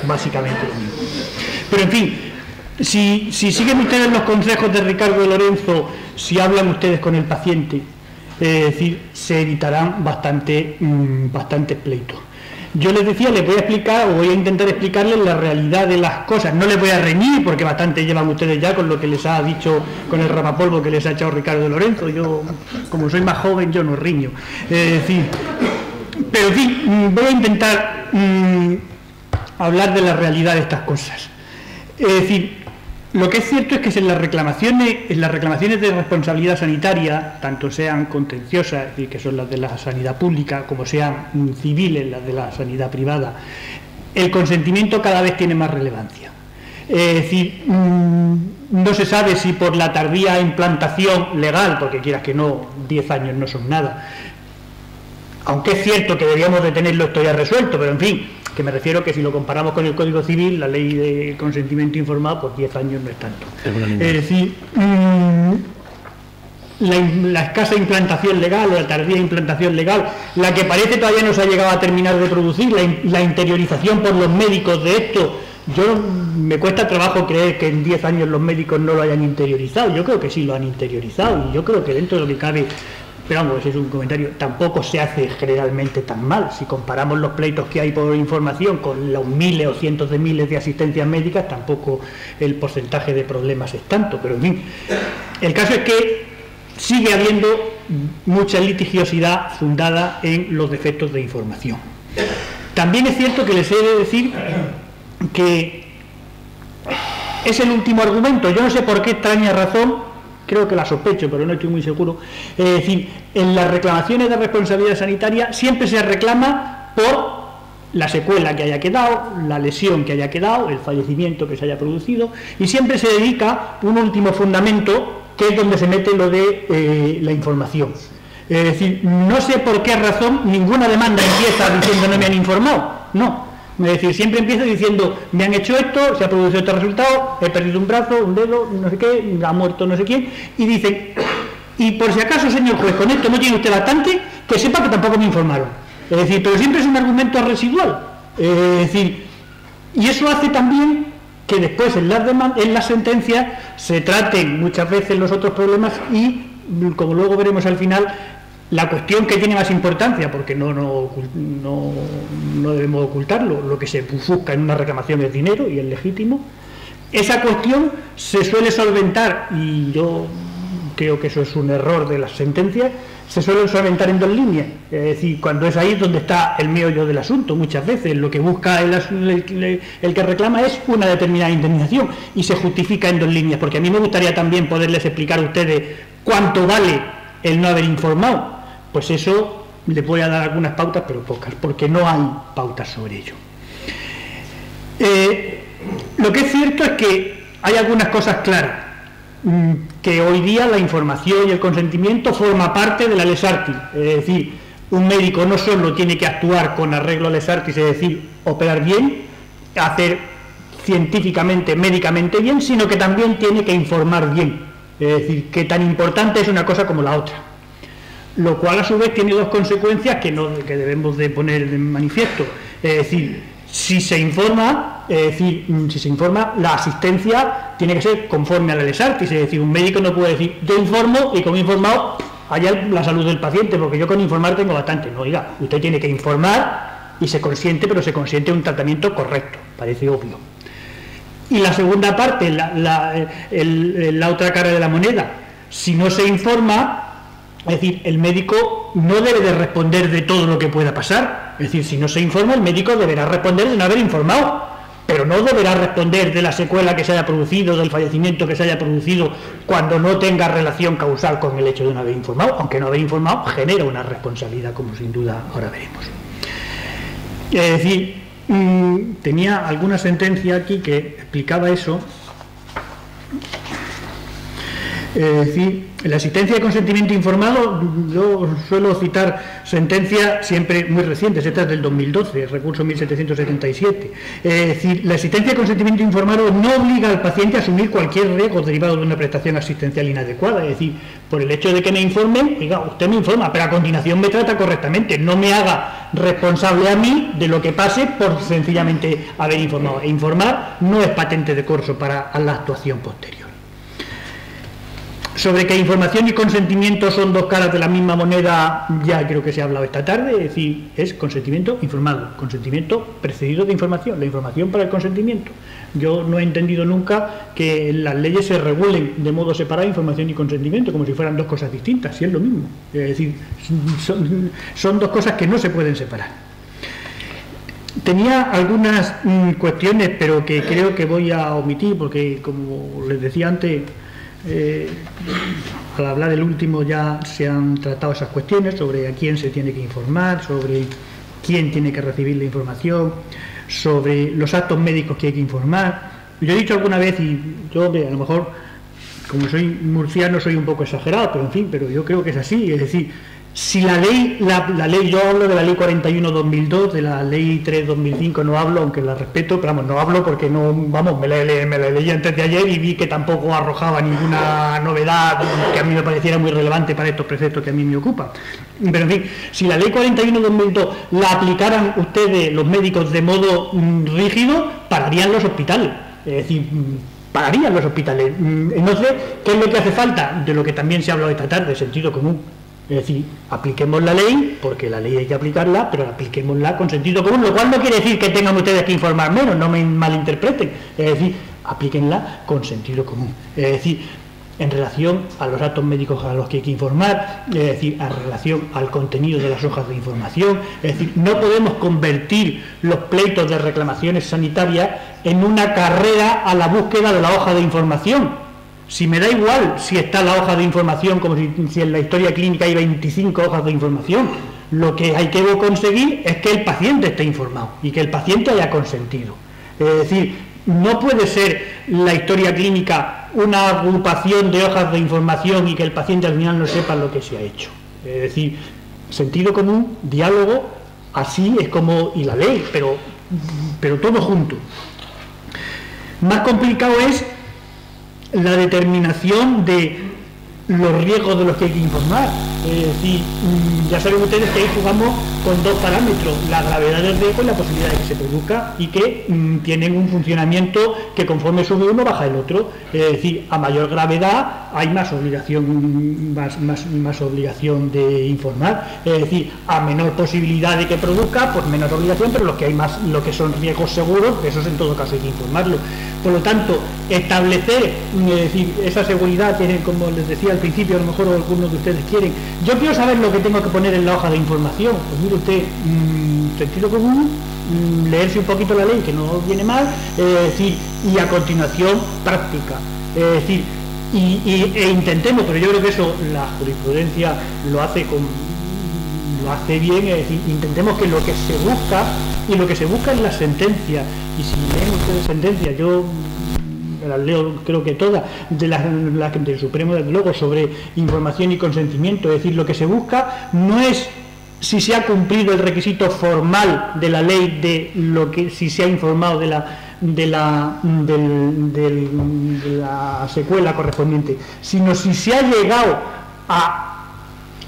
básicamente lo mismo. Pero en fin, si siguen ustedes los consejos de Ricardo Lorenzo, si hablan ustedes con el paciente, es decir, se evitarán bastantes pleitos. Yo les decía, les voy a explicar, o voy a intentar explicarles la realidad de las cosas. No les voy a reñir, porque bastante llevan ustedes ya con lo que les ha dicho, con el rapapolvo que les ha echado Ricardo de Lorenzo. Yo, como soy más joven, yo no riño. Pero en fin, voy a intentar hablar de la realidad de estas cosas. Es decir, lo que es cierto es que en las reclamaciones de responsabilidad sanitaria, tanto sean contenciosas, es decir, que son las de la sanidad pública, como sean civiles, las de la sanidad privada, el consentimiento cada vez tiene más relevancia. Es decir, no se sabe si por la tardía implantación legal, porque quieras que no, 10 años no son nada, aunque es cierto que deberíamos de tenerlo esto ya resuelto, pero en fin, que me refiero que si lo comparamos con el Código Civil, la ley de consentimiento informado, pues 10 años no es tanto. Es decir, la escasa implantación legal o la tardía implantación legal, la que parece todavía no se ha llegado a terminar de producir, la interiorización por los médicos de esto, me cuesta trabajo creer que en 10 años los médicos no lo hayan interiorizado. Yo creo que sí lo han interiorizado, y yo creo que dentro de lo que cabe, pero vamos, ese es un comentario, tampoco se hace generalmente tan mal. Si comparamos los pleitos que hay por información con los miles o cientos de miles de asistencias médicas, tampoco el porcentaje de problemas es tanto, pero en fin, el caso es que sigue habiendo mucha litigiosidad fundada en los defectos de información. También es cierto que les he de decir que es el último argumento. Yo no sé por qué extraña razón, creo que la sospecho, pero no estoy muy seguro. Es decir, en las reclamaciones de responsabilidad sanitaria siempre se reclama por la secuela que haya quedado, la lesión que haya quedado, el fallecimiento que se haya producido, y siempre se dedica un último fundamento, que es donde se mete lo de la información. Es decir, no sé por qué razón ninguna demanda empieza diciendo no me han informado, no. Es decir, siempre empieza diciendo me han hecho esto, se ha producido este resultado, he perdido un brazo, un dedo, no sé qué, ha muerto no sé quién, y dicen, y por si acaso, señor juez, con esto no tiene usted bastante, que sepa que tampoco me informaron. Es decir, pero siempre es un argumento residual. Es decir, y eso hace también que después en las sentencias se traten muchas veces los otros problemas y, como luego veremos al final, la cuestión que tiene más importancia, porque no debemos ocultarlo, lo que se busca en una reclamación es dinero y es legítimo, esa cuestión se suele solventar, y yo creo que eso es un error de las sentencias, se suele solventar en 2 líneas, es decir, cuando es ahí donde está el meollo del asunto. Muchas veces lo que busca el que reclama es una determinada indemnización y se justifica en 2 líneas, porque a mí me gustaría también poderles explicar a ustedes cuánto vale el no haber informado. Pues eso les voy a dar algunas pautas, pero pocas, porque no hay pautas sobre ello. Lo que es cierto es que hay algunas cosas claras, que hoy día la información y el consentimiento forma parte de la lex artis. Es decir, un médico no solo tiene que actuar con arreglo a lex artis, es decir, operar bien, hacer científicamente, médicamente bien, sino que también tiene que informar bien. Es decir, que tan importante es una cosa como la otra. Lo cual a su vez tiene 2 consecuencias que debemos de poner de manifiesto. Es decir, si se informa, la asistencia tiene que ser conforme a la lex artis. Es decir, un médico no puede decir yo informo y como he informado allá la salud del paciente, porque yo con informar tengo bastante. No, oiga, usted tiene que informar y se consiente, pero se consiente un tratamiento correcto, parece obvio. Y la segunda parte, la otra cara de la moneda, si no se informa, es decir, el médico no debe de responder de todo lo que pueda pasar. Es decir, si no se informa, el médico deberá responder de no haber informado, pero no deberá responder de la secuela que se haya producido, del fallecimiento que se haya producido, cuando no tenga relación causal con el hecho de no haber informado, aunque no haber informado genera una responsabilidad, como sin duda ahora veremos. Es decir, tenía alguna sentencia aquí que explicaba eso. Es decir, la asistencia de consentimiento informado, yo suelo citar sentencias siempre muy recientes, esta es del 2012, recurso 1777. Es decir, la asistencia de consentimiento informado no obliga al paciente a asumir cualquier riesgo derivado de una prestación asistencial inadecuada. Es decir, por el hecho de que me informen, diga, usted me informa, pero a continuación me trata correctamente, no me haga responsable a mí de lo que pase por sencillamente haber informado. E informar no es patente de corso para la actuación posterior. Sobre que información y consentimiento son dos caras de la misma moneda, ya creo que se ha hablado esta tarde, es decir, es consentimiento informado, consentimiento precedido de información, la información para el consentimiento. Yo no he entendido nunca que las leyes se regulen de modo separado información y consentimiento, como si fueran dos cosas distintas, si es lo mismo. Es decir, son dos cosas que no se pueden separar. Tenía algunas cuestiones, pero que creo que voy a omitir, porque como les decía antes, al hablar del último ya se han tratado esas cuestiones sobre a quién se tiene que informar, sobre quién tiene que recibir la información, sobre los actos médicos que hay que informar. Yo he dicho alguna vez, y yo a lo mejor, como soy murciano, soy un poco exagerado, pero en fin, pero yo creo que es así. Es decir, si la ley, yo hablo de la ley 41/2002, de la ley 3/2005 no hablo, aunque la respeto, pero vamos, no hablo porque no, vamos, me la leí antes de ayer y vi que tampoco arrojaba ninguna novedad que a mí me pareciera muy relevante para estos preceptos que a mí me ocupan. Pero en fin, si la ley 41/2002 la aplicaran ustedes, los médicos, de modo rígido, pararían los hospitales. Es decir, pararían los hospitales. Entonces, ¿qué es lo que hace falta? De lo que también se ha hablado esta tarde, sentido común. Es decir, apliquemos la ley, porque la ley hay que aplicarla, pero apliquémosla con sentido común, lo cual no quiere decir que tengan ustedes que informar menos, no me malinterpreten. Es decir, aplíquenla con sentido común. Es decir, en relación a los actos médicos a los que hay que informar, es decir, en relación al contenido de las hojas de información. Es decir, no podemos convertir los pleitos de reclamaciones sanitarias en una carrera a la búsqueda de la hoja de información. Si me da igual si está la hoja de información, como si en la historia clínica hay 25 hojas de información, lo que hay que conseguir es que el paciente esté informado y que el paciente haya consentido. Es decir, no puede ser la historia clínica una agrupación de hojas de información y que el paciente al final no sepa lo que se ha hecho. Es decir, sentido común, diálogo, así es como, y la ley, pero todo junto. Más complicado es la determinación de los riesgos de los que hay que informar. Es decir, ya saben ustedes que ahí jugamos con dos parámetros, la gravedad del riesgo y la posibilidad de que se produzca, y que tienen un funcionamiento que conforme sube uno baja el otro. Es decir, a mayor gravedad hay más obligación, más obligación de informar. Es decir, a menor posibilidad de que produzca, pues menos obligación, pero lo que son riesgos seguros, esos en todo caso hay que informarlo. Por lo tanto, establecer, es decir, esa seguridad, tienen, como les decía al principio, a lo mejor algunos de ustedes quieren, yo quiero saber lo que tengo que poner en la hoja de información. Pues mire usted, sentido común, leerse un poquito la ley, que no viene mal, decir, y a continuación práctica. Es decir, e intentemos, pero yo creo que eso la jurisprudencia lo hace bien, es decir, intentemos que lo que se busca, y lo que se busca es la sentencia. Y si leen ustedes sentencias, yo las leo creo que todas, del Supremo, desde luego, sobre información y consentimiento. Es decir, lo que se busca no es si se ha cumplido el requisito formal de la ley, de lo que si se ha informado de la secuela correspondiente, sino si se ha llegado a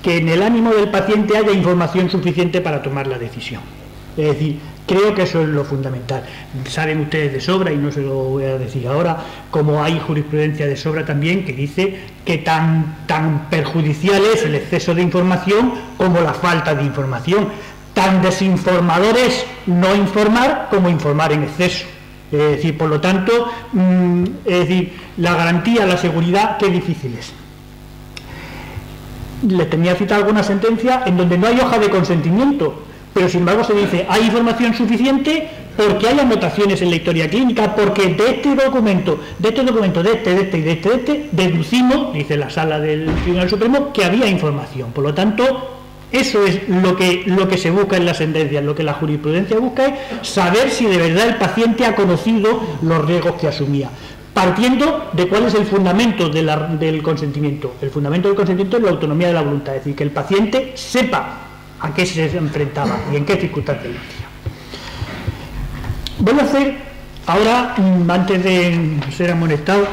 que en el ánimo del paciente haya información suficiente para tomar la decisión. Es decir, creo que eso es lo fundamental. Saben ustedes de sobra, y no se lo voy a decir ahora, como hay jurisprudencia de sobra también que dice que tan perjudicial es el exceso de información como la falta de información. Tan desinformador es no informar como informar en exceso. Es decir, por lo tanto, la garantía, la seguridad, qué difícil es. Les tenía citada alguna sentencia en donde no hay hoja de consentimiento, pero sin embargo se dice hay información suficiente porque hay anotaciones en la historia clínica, porque de este documento, deducimos, dice la sala del Tribunal Supremo, que había información. Por lo tanto, eso es lo que se busca en la sentencia. Lo que la jurisprudencia busca es saber si de verdad el paciente ha conocido los riesgos que asumía, partiendo de cuál es el fundamento del consentimiento. El fundamento del consentimiento es la autonomía de la voluntad, es decir, que el paciente sepa a qué se enfrentaba y en qué circunstancias lo hacía. Voy a hacer ahora, antes de ser amonestado,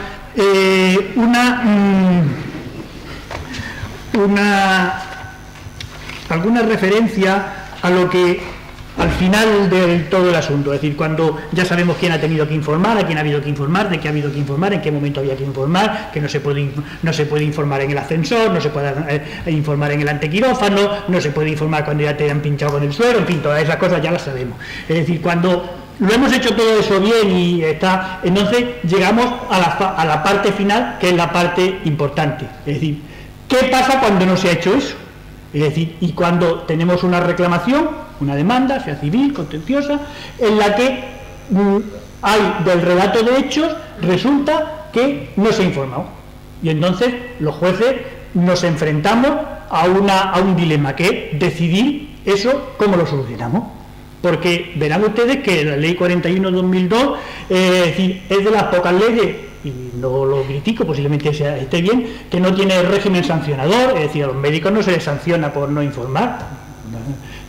alguna referencia a lo que al final de todo el asunto, es decir, cuando ya sabemos quién ha tenido que informar, a quién ha habido que informar, de qué ha habido que informar, en qué momento había que informar, que no se puede informar en el ascensor, no se puede informar en el antequirófano, no se puede informar cuando ya te han pinchado con el suero, en fin, todas esas cosas ya las sabemos. Es decir, cuando lo hemos hecho todo eso bien y está, entonces llegamos a la parte final, que es la parte importante. Es decir, ¿qué pasa cuando no se ha hecho eso? Es decir, y cuando tenemos una reclamación, una demanda, sea civil, contenciosa, en la que hay del relato de hechos, resulta que no se ha informado. Y entonces los jueces nos enfrentamos a un dilema, que es decidir eso, cómo lo solucionamos. Porque verán ustedes que la ley 41/2002 es decir, es de las pocas leyes, y no lo critico, posiblemente esté bien, que no tiene régimen sancionador, es decir, a los médicos no se les sanciona por no informar,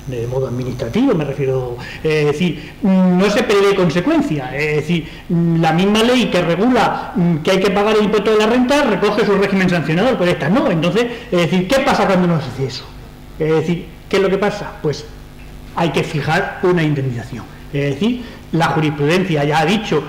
de modo administrativo me refiero, es decir, no se prevé consecuencia, es decir, la misma ley que regula que hay que pagar el impuesto de la renta recoge su régimen sancionador, pero esta no. Entonces, es decir, ¿qué pasa cuando no se hace eso? Es decir, ¿qué es lo que pasa? Pues hay que fijar una indemnización. Es decir, la jurisprudencia ya ha dicho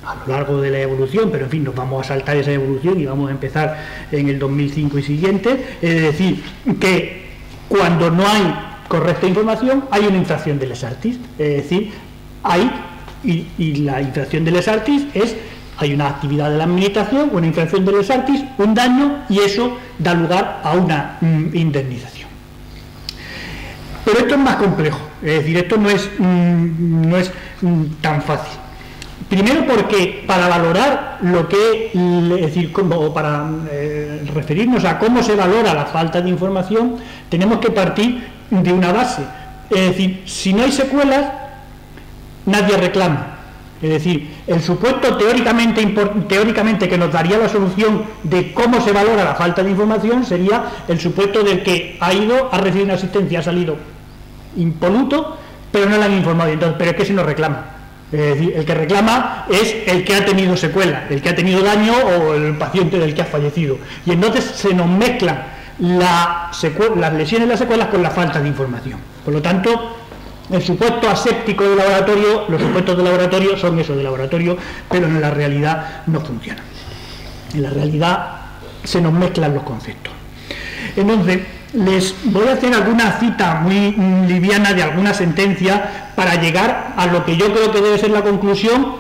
a lo largo de la evolución, pero en fin, nos vamos a saltar esa evolución y vamos a empezar en el 2005 y siguiente, es decir, que cuando no hay correcta información hay una infracción de les artis, es decir, y la infracción de les artis hay una actividad de la administración, una infracción de les artis, un daño, y eso da lugar a una indemnización. Pero esto es más complejo, es decir, esto no es tan fácil. Primero porque para valorar lo que, es decir, para referirnos a cómo se valora la falta de información, tenemos que partir de una base. Es decir, si no hay secuelas, nadie reclama. Es decir, el supuesto teóricamente que nos daría la solución de cómo se valora la falta de información sería el supuesto del que ha recibido una asistencia, ha salido impoluto, pero no le han informado. Entonces, pero es que si no reclama. Es decir, el que reclama es el que ha tenido secuela, el que ha tenido daño, o el paciente del que ha fallecido. Y entonces se nos mezclan las lesiones y las secuelas con la falta de información. Por lo tanto, el supuesto aséptico de laboratorio, los supuestos de laboratorio son eso, de laboratorio, pero en la realidad no funcionan. En la realidad se nos mezclan los conceptos. Entonces, les voy a hacer alguna cita muy liviana de alguna sentencia para llegar a lo que yo creo que debe ser la conclusión,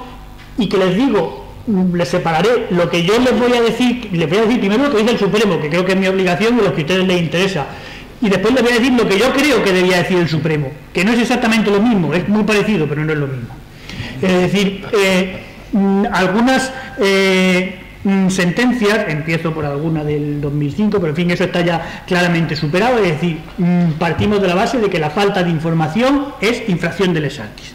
y que les digo, les separaré lo que yo les voy a decir primero lo que dice el Supremo, que creo que es mi obligación y lo que a ustedes les interesa, y después les voy a decir lo que yo creo que debía decir el Supremo, que no es exactamente lo mismo, es muy parecido, pero no es lo mismo. Es decir, algunas sentencias, empiezo por alguna del 2005, pero en fin, eso está ya claramente superado. Es decir, partimos de la base de que la falta de información es infracción de les artis.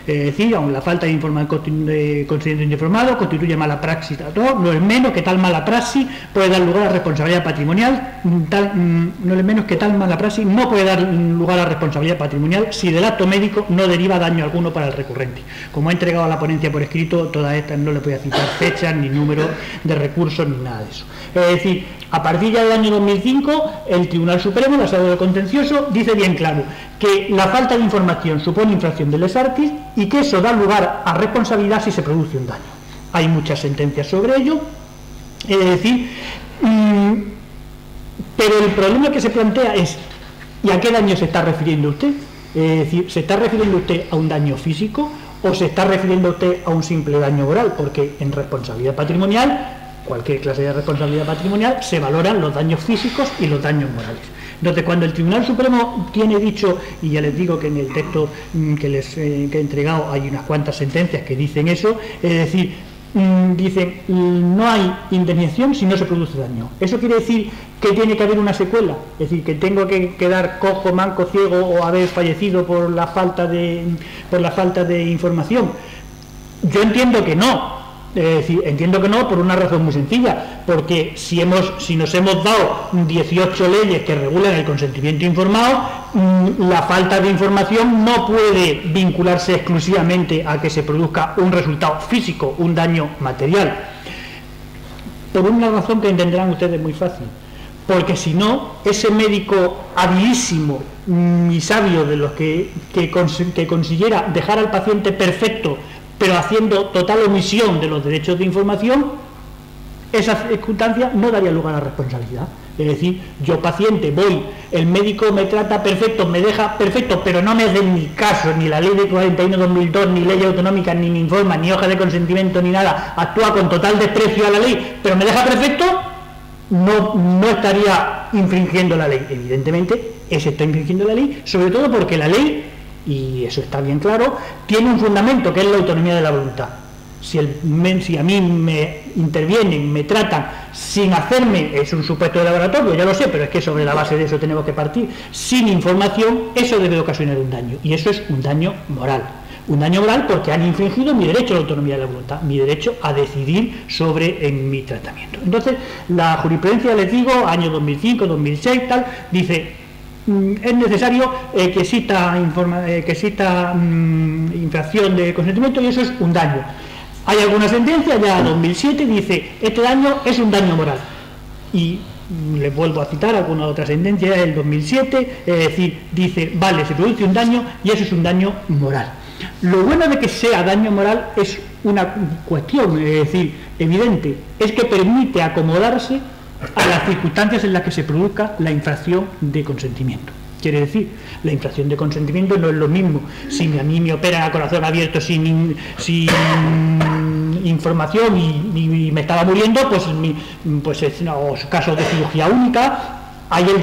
Es decir, aun la falta de consentimiento informado constituye mala praxis, no es menos que tal mala praxis puede dar lugar a responsabilidad patrimonial, no es menos que tal mala praxis no puede dar lugar a responsabilidad patrimonial si del acto médico no deriva daño alguno para el recurrente. Como he entregado a la ponencia por escrito, todas estas no le voy a citar fechas, ni número de recursos, ni nada de eso. Es decir, a partir ya del año 2005, el Tribunal Supremo, la Sala del Contencioso, dice bien claro que la falta de información supone infracción de les artis y que eso da lugar a responsabilidad si se produce un daño. Hay muchas sentencias sobre ello, es decir, pero el problema que se plantea es ¿y a qué daño se está refiriendo usted? Es decir, ¿se está refiriendo usted a un daño físico o se está refiriendo usted a un simple daño moral? Porque en responsabilidad patrimonial, cualquier clase de responsabilidad patrimonial, se valoran los daños físicos y los daños morales. Entonces, cuando el Tribunal Supremo tiene dicho, y ya les digo que en el texto que he entregado hay unas cuantas sentencias que dicen eso, es decir, dicen no hay indemnización si no se produce daño. Eso quiere decir que tiene que haber una secuela, es decir, que tengo que quedar cojo, manco, ciego o haber fallecido por la falta de información. Yo entiendo que no. Es decir, entiendo que no, por una razón muy sencilla, porque si nos hemos dado 18 leyes que regulan el consentimiento informado, la falta de información no puede vincularse exclusivamente a que se produzca un resultado físico, un daño material, por una razón que entenderán ustedes muy fácil, porque si no, ese médico habilísimo y sabio de los que consiguiera dejar al paciente perfecto, pero haciendo total omisión de los derechos de información, esa circunstancia no daría lugar a responsabilidad. Es decir, yo paciente voy, el médico me trata perfecto, me deja perfecto, pero no me hace ni caso, ni la ley de 41/2002, ni ley autonómica, ni me informa, ni hoja de consentimiento, ni nada, actúa con total desprecio a la ley, pero me deja perfecto, no estaría infringiendo la ley. Evidentemente, ese está infringiendo la ley, sobre todo porque la ley, y eso está bien claro, tiene un fundamento que es la autonomía de la voluntad. Si a mí me intervienen, me tratan sin hacerme, es un supuesto de laboratorio, ya lo sé, pero es que sobre la base de eso tenemos que partir, sin información, eso debe ocasionar un daño, y eso es un daño moral. Un daño moral porque han infringido mi derecho a la autonomía de la voluntad, mi derecho a decidir sobre mi tratamiento. Entonces, la jurisprudencia, les digo, año 2005, 2006, tal, dice, es necesario que exista infracción de consentimiento y eso es un daño. Hay alguna sentencia, ya 2007, dice, este daño es un daño moral. Y les vuelvo a citar alguna otra sentencia del 2007, es decir, dice, vale, se produce un daño y eso es un daño moral. Lo bueno de que sea daño moral es una cuestión, es decir, evidente, es que permite acomodarse a las circunstancias en las que se produzca la infracción de consentimiento. Quiere decir, la infracción de consentimiento no es lo mismo si a mí me operan a corazón abierto sin información y me estaba muriendo, pues es los casos de cirugía única. Ahí el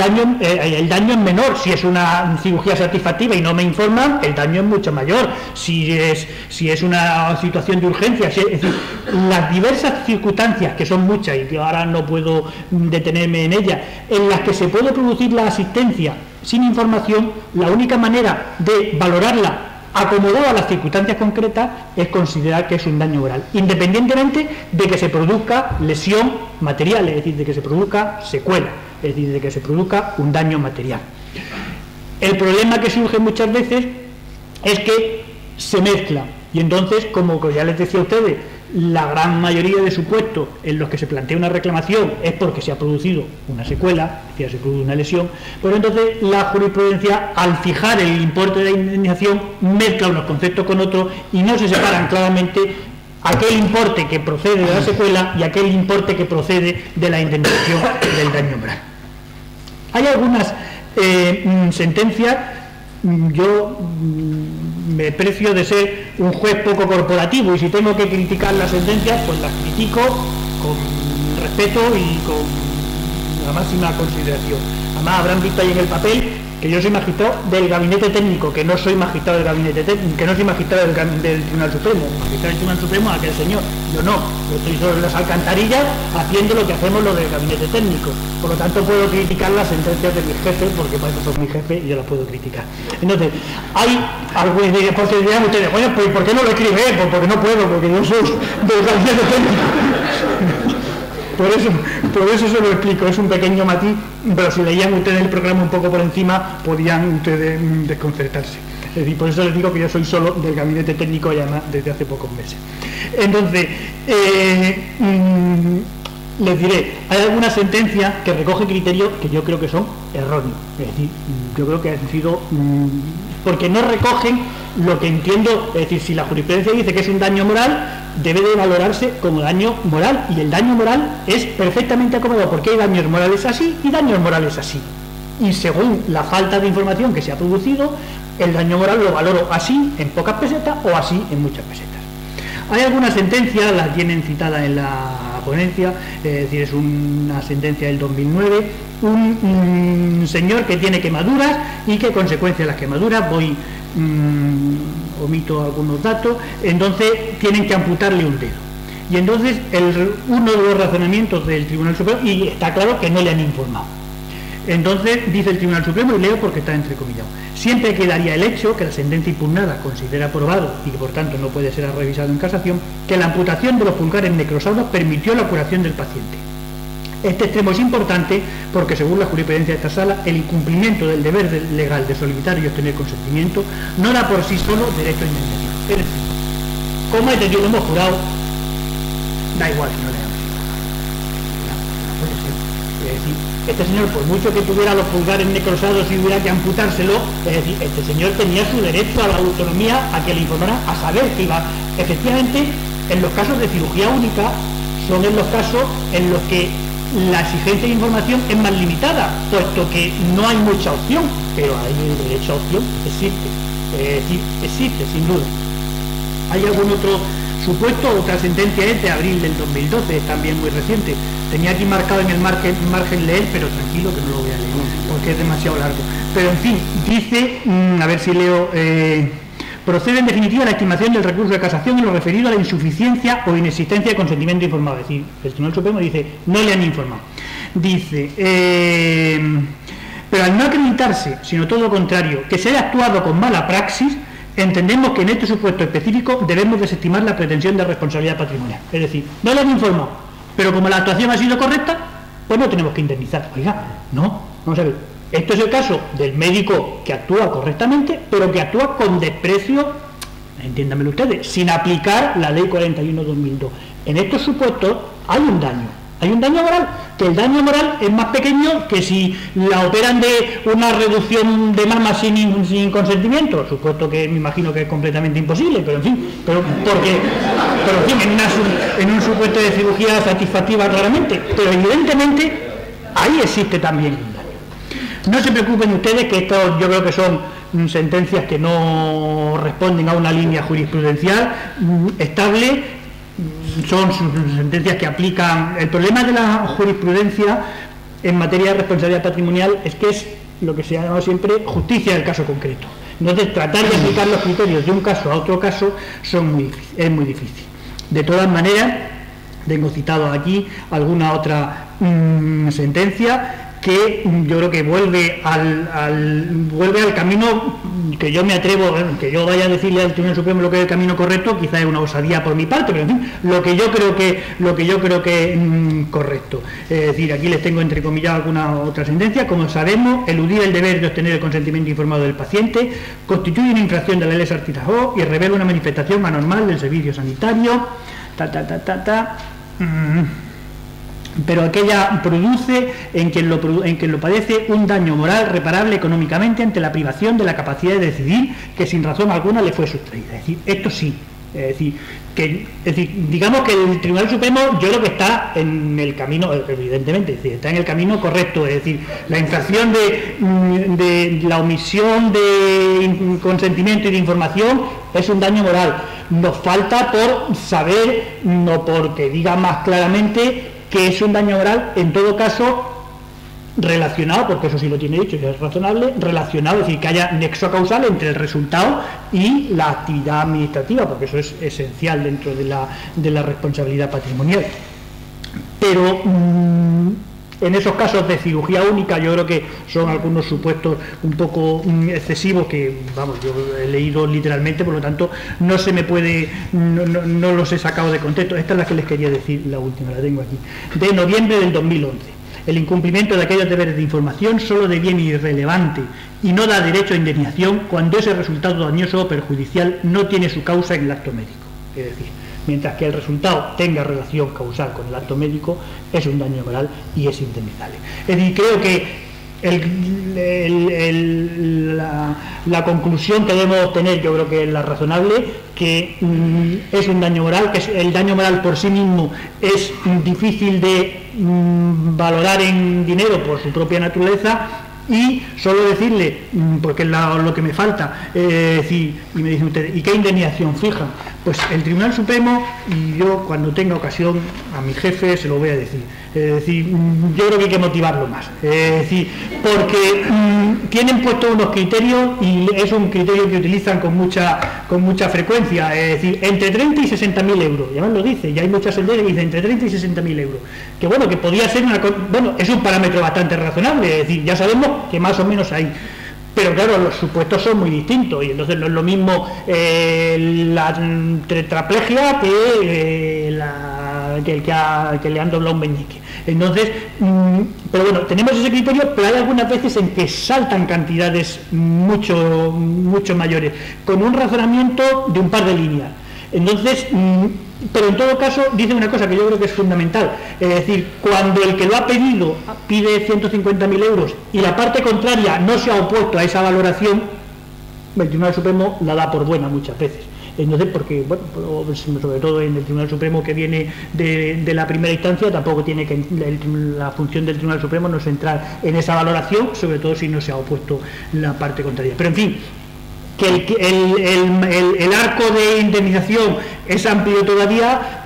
daño es menor. Si es una cirugía satisfactiva y no me informan, el daño es mucho mayor. Si es una situación de urgencia, es decir, las diversas circunstancias, que son muchas y que ahora no puedo detenerme en ellas, en las que se puede producir la asistencia sin información, la única manera de valorarla acomodada a las circunstancias concretas es considerar que es un daño moral, independientemente de que se produzca lesión material, es decir, de que se produzca secuela, es decir, de que se produzca un daño material. El problema que surge muchas veces es que se mezcla, y entonces, como ya les decía a ustedes, la gran mayoría de supuestos en los que se plantea una reclamación es porque se ha producido una secuela, es decir, se produce una lesión, pero entonces la jurisprudencia, al fijar el importe de la indemnización, mezcla unos conceptos con otros y no se separan claramente aquel importe que procede de la secuela y aquel importe que procede de la indemnización del daño moral. Hay algunas sentencias, yo me precio de ser un juez poco corporativo y si tengo que criticar las sentencias, pues las critico con respeto y con la máxima consideración. Además habrán visto ahí en el papel que yo soy magistrado del gabinete técnico, que no soy magistrado del gabinete técnico, que no soy magistrado del Tribunal Supremo. Magistrado del Tribunal Supremo aquel señor, yo no, yo estoy sobre las alcantarillas haciendo lo que hacemos los del gabinete técnico. Por lo tanto puedo criticar las sentencias de mis jefes, porque para eso son mi jefe y yo las puedo criticar. Entonces, hay algunas posibilidades ustedes, bueno, pues ¿por qué no lo escribe? Pues porque no puedo, porque yo soy del gabinete técnico. Por eso se lo explico, es un pequeño matiz, pero si leían ustedes el programa un poco por encima, podían ustedes desconcertarse. Es decir, por eso les digo que yo soy solo del gabinete técnico y además desde hace pocos meses. Entonces, les diré, hay algunas sentencias que recogen criterios que yo creo que son erróneos. Es decir, yo creo que han sido... porque no recogen lo que entiendo, es decir, si la jurisprudencia dice que es un daño moral, debe de valorarse como daño moral, y el daño moral es perfectamente acomodado, porque hay daños morales así y daños morales así. Y según la falta de información que se ha producido, el daño moral lo valoro así en pocas pesetas o así en muchas pesetas. Hay algunas sentencias, las tienen citadas en la ponencia, es decir, es una sentencia del 2009, un señor que tiene quemaduras y que, consecuencia de las quemaduras, omito algunos datos, entonces tienen que amputarle un dedo. Y entonces uno de los razonamientos del Tribunal Supremo, y está claro que no le han informado. Entonces dice el Tribunal Supremo, y leo porque está entrecomillado: siempre quedaría el hecho que la sentencia impugnada considera aprobado y que por tanto no puede ser revisado en casación, que la amputación de los pulgares necrosados permitió la curación del paciente. Este extremo es importante porque, según la jurisprudencia de esta sala, el incumplimiento del deber legal de solicitar y obtener consentimiento no da por sí solo derecho a indemnización. Es decir, como este yo lo hemos jurado, da igual si no le damos. Es decir, este señor, por mucho que tuviera los pulgares necrosados y hubiera que amputárselo, es decir, este señor tenía su derecho a la autonomía, a que le informaran, a saber que iba. Efectivamente, en los casos de cirugía única, son en los casos en los que la exigencia de información es más limitada, puesto que no hay mucha opción, pero hay el derecho a opción, existe. Existe, sin duda. ¿Hay algún otro supuesto? Otra sentencia es de abril del 2012, es también muy reciente. Tenía aquí marcado en el margen leer, pero tranquilo que no lo voy a leer, porque es demasiado largo. Pero en fin, dice, a ver si leo... procede en definitiva la estimación del recurso de casación en lo referido a la insuficiencia o inexistencia de consentimiento informado. Es decir, el Tribunal Supremo dice, no le han informado. Dice, pero al no acreditarse, sino todo lo contrario, que se haya actuado con mala praxis, entendemos que en este supuesto específico debemos desestimar la pretensión de responsabilidad patrimonial. Es decir, no le han informado, pero como la actuación ha sido correcta, pues no tenemos que indemnizar. Oiga, no, vamos a ver. Esto es el caso del médico que actúa correctamente, pero que actúa con desprecio, entiéndanmelo ustedes, sin aplicar la ley 41/2002. En estos supuestos hay un daño moral, que el daño moral es más pequeño que si la operan de una reducción de mama sin consentimiento, supuesto que me imagino que es completamente imposible, pero en fin, en un supuesto de cirugía satisfactiva claramente, pero evidentemente ahí existe también un daño. No se preocupen ustedes, que esto yo creo que son sentencias que no responden a una línea jurisprudencial estable, son sentencias que aplican. El problema de la jurisprudencia en materia de responsabilidad patrimonial es que es lo que se ha llamado siempre justicia del caso concreto. Entonces, tratar de aplicar los criterios de un caso a otro caso es muy difícil. De todas maneras, tengo citado aquí alguna otra sentencia que yo creo que vuelve al camino que yo me atrevo, que yo vaya a decirle al Tribunal Supremo lo que es el camino correcto, quizá es una osadía por mi parte, pero en fin, lo que yo creo que es correcto. Es decir, aquí les tengo entrecomillado alguna otra sentencia. Como sabemos, eludir el deber de obtener el consentimiento informado del paciente constituye una infracción de la ley Sartí-Tajó y revela una manifestación anormal del servicio sanitario, pero aquella produce en quien lo padece un daño moral reparable económicamente ante la privación de la capacidad de decidir que sin razón alguna le fue sustraída. Es decir, esto sí. Es decir, digamos que el Tribunal Supremo yo creo que está en el camino, evidentemente, es decir, está en el camino correcto. Es decir, la infracción de la omisión de consentimiento y de información es un daño moral. Nos falta por saber, no porque diga más claramente, que es un daño moral, en todo caso, relacionado, porque eso sí lo tiene dicho y es razonable, relacionado, es decir, que haya nexo causal entre el resultado y la actividad administrativa, porque eso es esencial dentro de la responsabilidad patrimonial. Pero en esos casos de cirugía única yo creo que son algunos supuestos un poco excesivos que, vamos, yo he leído literalmente, por lo tanto no se me puede, no los he sacado de contexto. Esta es la que les quería decir, la última, la tengo aquí, de noviembre del 2011. El incumplimiento de aquellos deberes de información solo deviene irrelevante y no da derecho a indemnización cuando ese resultado dañoso o perjudicial no tiene su causa en el acto médico. Es decir, mientras que el resultado tenga relación causal con el acto médico, es un daño moral y es indemnizable. Es decir, creo que la conclusión que debemos obtener, yo creo que es la razonable, que es un daño moral, que el daño moral por sí mismo es difícil de valorar en dinero por su propia naturaleza. Y solo decirle, porque es lo que me falta, y me dicen ustedes, ¿y qué indemnización fijan? Pues el Tribunal Supremo, y yo cuando tenga ocasión a mi jefe se lo voy a decir. Es decir, yo creo que hay que motivarlo más. Es decir, porque tienen puesto unos criterios y es un criterio que utilizan con mucha frecuencia. Es decir, entre 30 y 60.000 euros. Ya me lo dice, ya hay muchas sentencias que dicen entre 30 y 60.000 euros. Que bueno, que podría ser es un parámetro bastante razonable. Es decir, ya sabemos que más o menos hay. Pero claro, los supuestos son muy distintos y entonces no es lo mismo la tetraplegia que le han doblado un meñique. Entonces, pero bueno, tenemos ese criterio, pero hay algunas veces en que saltan cantidades mucho mayores, con un razonamiento de un par de líneas. Entonces, pero en todo caso dice una cosa que yo creo que es fundamental, es decir, cuando el que lo ha pedido pide 150.000 euros y la parte contraria no se ha opuesto a esa valoración, el Tribunal Supremo la da por buena muchas veces. Entonces, porque, bueno, sobre todo en el Tribunal Supremo que viene de la primera instancia, tampoco tiene que, la función del Tribunal Supremo no es entrar en esa valoración, sobre todo si no se ha opuesto la parte contraria. Pero en fin, que el arco de indemnización es amplio todavía,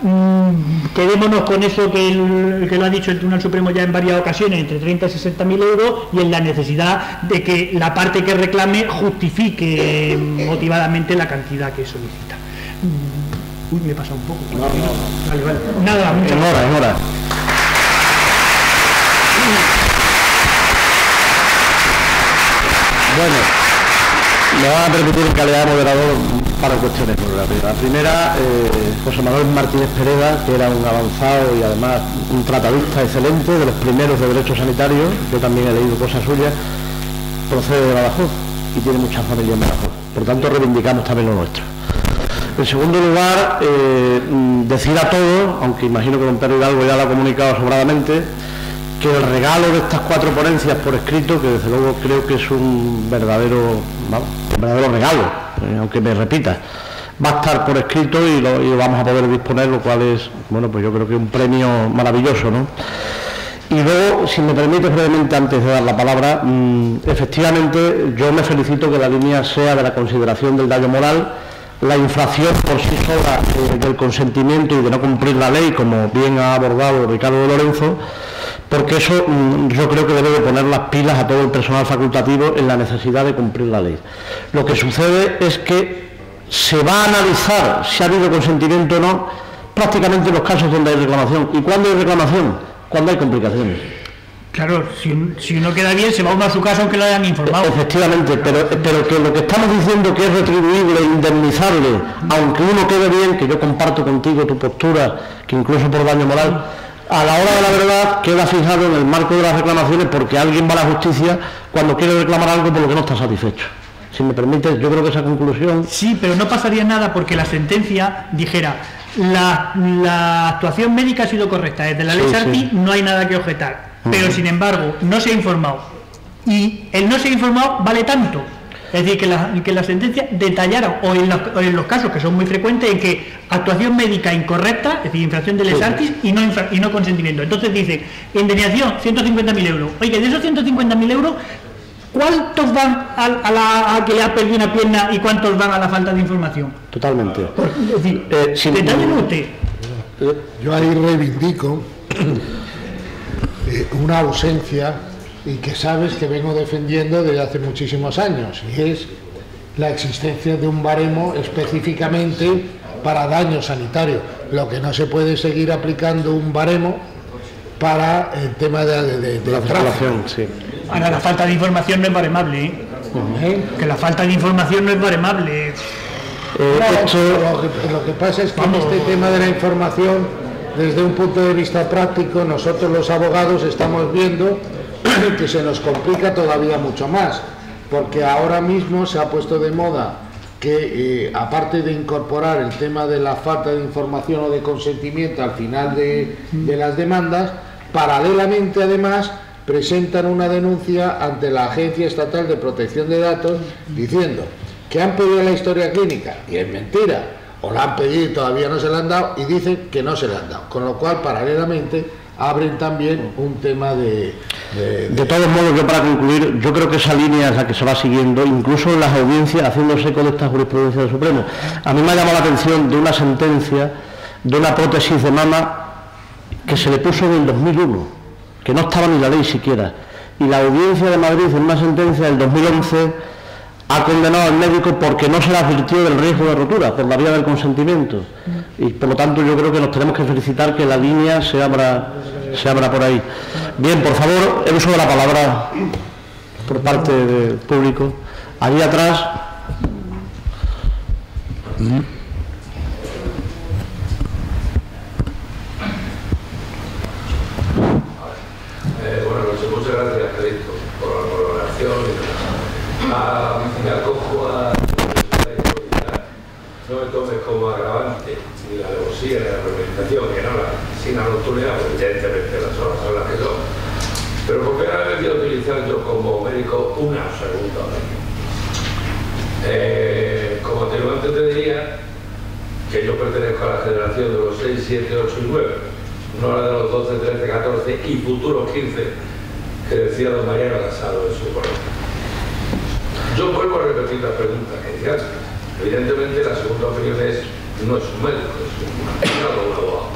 quedémonos con eso que lo ha dicho el Tribunal Supremo ya en varias ocasiones, entre 30 y 60.000 euros, y en la necesidad de que la parte que reclame justifique motivadamente la cantidad que solicita. Uy, me he pasado un poco. No. Vale. Nada, muchas gracias. En hora. Bueno, me van a permitir en calidad de moderador para cuestiones muy rápidas. La primera, José Manuel Martínez Pereda, que era un avanzado y además un tratadista excelente, de los primeros de derecho sanitario, yo también he leído cosas suyas, procede de Badajoz y tiene mucha familia en Badajoz. Por tanto, reivindicamos también lo nuestro. En segundo lugar, decir a todos, aunque imagino que don Pedro Hidalgo ya lo ha comunicado sobradamente, que el regalo de estas 4 ponencias por escrito, que desde luego creo que es un verdadero regalo, aunque me repita, va a estar por escrito y lo vamos a poder disponer, lo cual es, bueno, pues yo creo que un premio maravilloso, ¿no? Y luego, si me permite brevemente, antes de dar la palabra, efectivamente yo me felicito que la línea sea de la consideración del daño moral. La infracción por sí sola del consentimiento y de no cumplir la ley, como bien ha abordado Ricardo de Lorenzo, porque eso yo creo que debe de poner las pilas a todo el personal facultativo en la necesidad de cumplir la ley. Lo que sucede es que se va a analizar si ha habido consentimiento o no prácticamente en los casos donde hay reclamación. ¿Y cuándo hay reclamación? Cuando hay complicaciones. Claro, si uno queda bien, se va uno a su casa aunque lo hayan informado. Efectivamente, pero que lo que estamos diciendo que es retribuible, indemnizable, aunque uno quede bien, que yo comparto contigo tu postura, que incluso por daño moral, a la hora de la verdad queda fijado en el marco de las reclamaciones, porque alguien va a la justicia cuando quiere reclamar algo por lo que no está satisfecho. Si me permites, yo creo que esa conclusión... Sí, pero no pasaría nada porque la sentencia dijera la actuación médica ha sido correcta, desde la ley Sarti no hay nada que objetar. Pero sin embargo no se ha informado y el no se ha informado vale tanto, es decir, que la sentencia detallara, o en los casos que son muy frecuentes, en que actuación médica incorrecta, es decir, infracción de ley Artis y no consentimiento. Entonces dice, indemnización 150.000 euros. Oye, de esos 150.000 euros, ¿cuántos van a que le ha perdido una pierna y cuántos van a la falta de información? Totalmente. Es decir, detállelo usted. Yo ahí reivindico una ausencia y que sabes que vengo defendiendo desde hace muchísimos años, y es la existencia de un baremo específicamente para daño sanitario. Lo que no se puede seguir aplicando un baremo para el tema de la circulación, sí. Ahora, la falta de información no es baremable, ¿eh? Que la falta de información no es baremable. Lo que pasa es que en este tema de la información, desde un punto de vista práctico, nosotros los abogados estamos viendo que se nos complica todavía mucho más, porque ahora mismo se ha puesto de moda que aparte de incorporar el tema de la falta de información o de consentimiento al final de las demandas, paralelamente además presentan una denuncia ante la Agencia Estatal de Protección de Datos diciendo que han pedido la historia clínica, y es mentira, o la han pedido y todavía no se la han dado, y dicen que no se la han dado, con lo cual paralelamente abren también un tema de todos modos, yo para concluir, yo creo que esa línea es la que se va siguiendo, incluso en las audiencias, haciéndose eco de esta jurisprudencia del Supremo. A mí me ha llamado la atención de una sentencia de una prótesis de mama que se le puso en el 2001, que no estaba ni la ley siquiera, y la Audiencia de Madrid, en una sentencia del 2011, ha condenado al médico porque no se le advirtió del riesgo de rotura por la vía del consentimiento, y por lo tanto yo creo que nos tenemos que felicitar que la línea se abra por ahí. Bien, por favor, el uso de la palabra por parte del público. Allí atrás. Buenas noches, muchas gracias, Calixto, por la colaboración. Me acojo a no me tomes como agravante ni la alevosía ni la premeditación, que no la sin la nocturnidad, porque evidentemente las horas son las que son. Pero porque ahora he querido utilizar yo como médico una segunda hora. Como anteriormente te diría que yo pertenezco a la generación de los 6, 7, 8 y 9, no la de los 12, 13, 14 y futuros 15 que decía don Mariano Casado en su programa. Yo vuelvo a repetir la pregunta que hice antes. Evidentemente la segunda opinión no es un médico, es un abogado.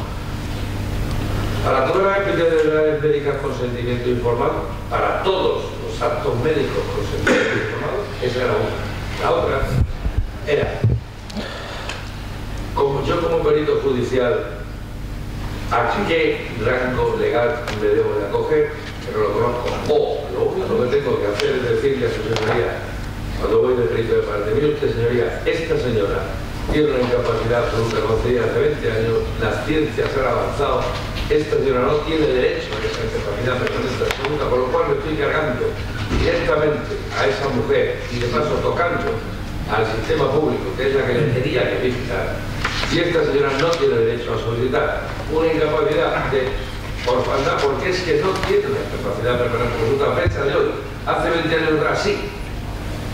Para todas las especialidades médicas consentimiento informado, para todos los actos médicos consentimiento informado, esa era una. La otra era, yo como perito judicial, ¿a qué rango legal me debo de acoger? Que no lo conozco. O lo único que tengo que hacer es decirle a su señoría, cuando voy de perito de parte, mire usted, señoría, esta señora tiene una incapacidad absoluta concedida hace 20 años, las ciencias han avanzado, esta señora no tiene derecho a esa incapacidad permanente absoluta, por lo cual me estoy cargando directamente a esa mujer y de paso tocando al sistema público, que es la que le tenía que visitar. Si esta señora no tiene derecho a solicitar una incapacidad de orfandad, porque es que no tiene una incapacidad permanente absoluta a fecha de hoy, hace 20 años atrás sí,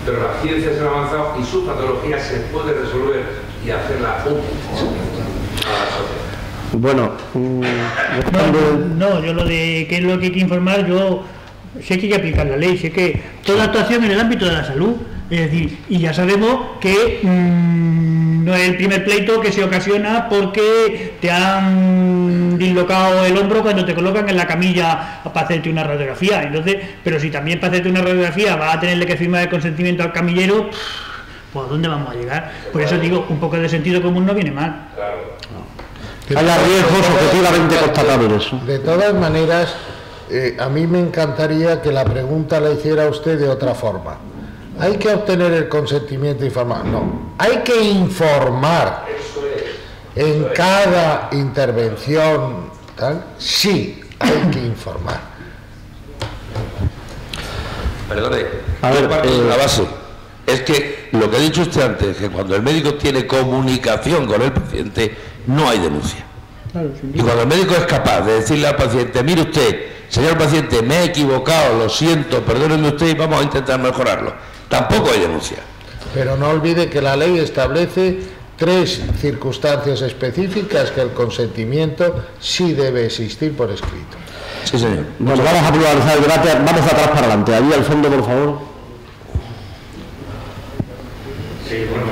pero las ciencias han avanzado y su patología se puede resolver y hacerla útil a la sociedad. Bueno, no, yo lo de qué es lo que hay que informar, yo sé que hay que aplicar la ley, sé que toda actuación en el ámbito de la salud, es decir, y ya sabemos que no es el primer pleito que se ocasiona porque te han dislocado el hombro cuando te colocan en la camilla para hacerte una radiografía. Entonces, pero si también para hacerte una radiografía vas a tenerle que firmar el consentimiento al camillero, pues ¿a dónde vamos a llegar? Por eso digo, un poco de sentido común no viene mal. Haya riesgos objetivamente constatables. De todas maneras, a mí me encantaría que la pregunta la hiciera usted de otra forma. ¿Hay que obtener el consentimiento informado? No, hay que informar en cada intervención, ¿tal? Sí, hay que informar. Perdone, a ver, la base es que lo que ha dicho usted antes, que cuando el médico tiene comunicación con el paciente, no hay denuncia. Claro, y cuando el médico es capaz de decirle al paciente, mire usted, señor paciente, me he equivocado, lo siento, perdóneme usted y vamos a intentar mejorarlo, tampoco hay denuncia. Pero no olvide que la ley establece 3 circunstancias específicas que el consentimiento sí debe existir por escrito. Sí, señor. Bueno, vamos a pluralizar el debate, vamos atrás para adelante. Allí al fondo, por favor. Sí, bueno.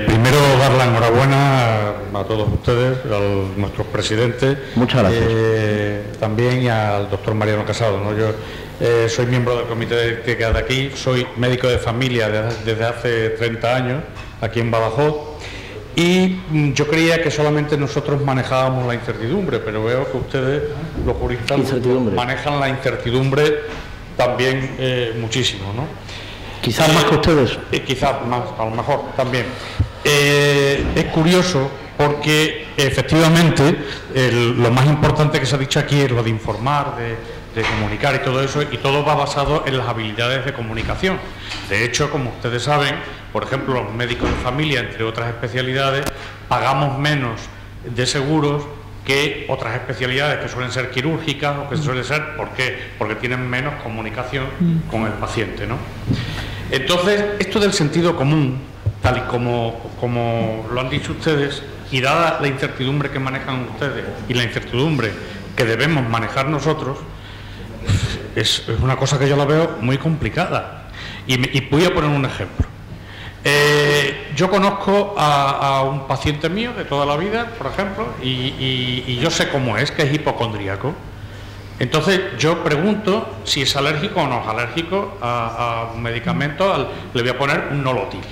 Primero dar la enhorabuena a todos ustedes, a nuestros presidentes. Muchas gracias. También y al doctor Mariano Casado, ¿no? Yo soy miembro del comité de ética de aquí, soy médico de familia desde hace 30 años, aquí en Badajoz, y yo creía que solamente nosotros manejábamos la incertidumbre, pero veo que ustedes, los juristas, manejan la incertidumbre también muchísimo, ¿no? Quizás más que ustedes. Quizás más, a lo mejor también. Es curioso porque efectivamente lo más importante que se ha dicho aquí es lo de informar, de comunicar y todo eso, y todo va basado en las habilidades de comunicación. De hecho, como ustedes saben, por ejemplo, los médicos de familia, entre otras especialidades, pagamos menos de seguros que otras especialidades que suelen ser quirúrgicas o que suelen ser, ¿por qué? Porque tienen menos comunicación con el paciente, ¿no? Entonces, esto del sentido común, tal y como lo han dicho ustedes, y dada la incertidumbre que manejan ustedes y la incertidumbre que debemos manejar nosotros, es una cosa que yo la veo muy complicada. Y voy a poner un ejemplo. Yo conozco a un paciente mío de toda la vida, por ejemplo, y yo sé cómo es, que es hipocondríaco. Entonces yo pregunto si es alérgico o no es alérgico a un medicamento, le voy a poner un Nolotil.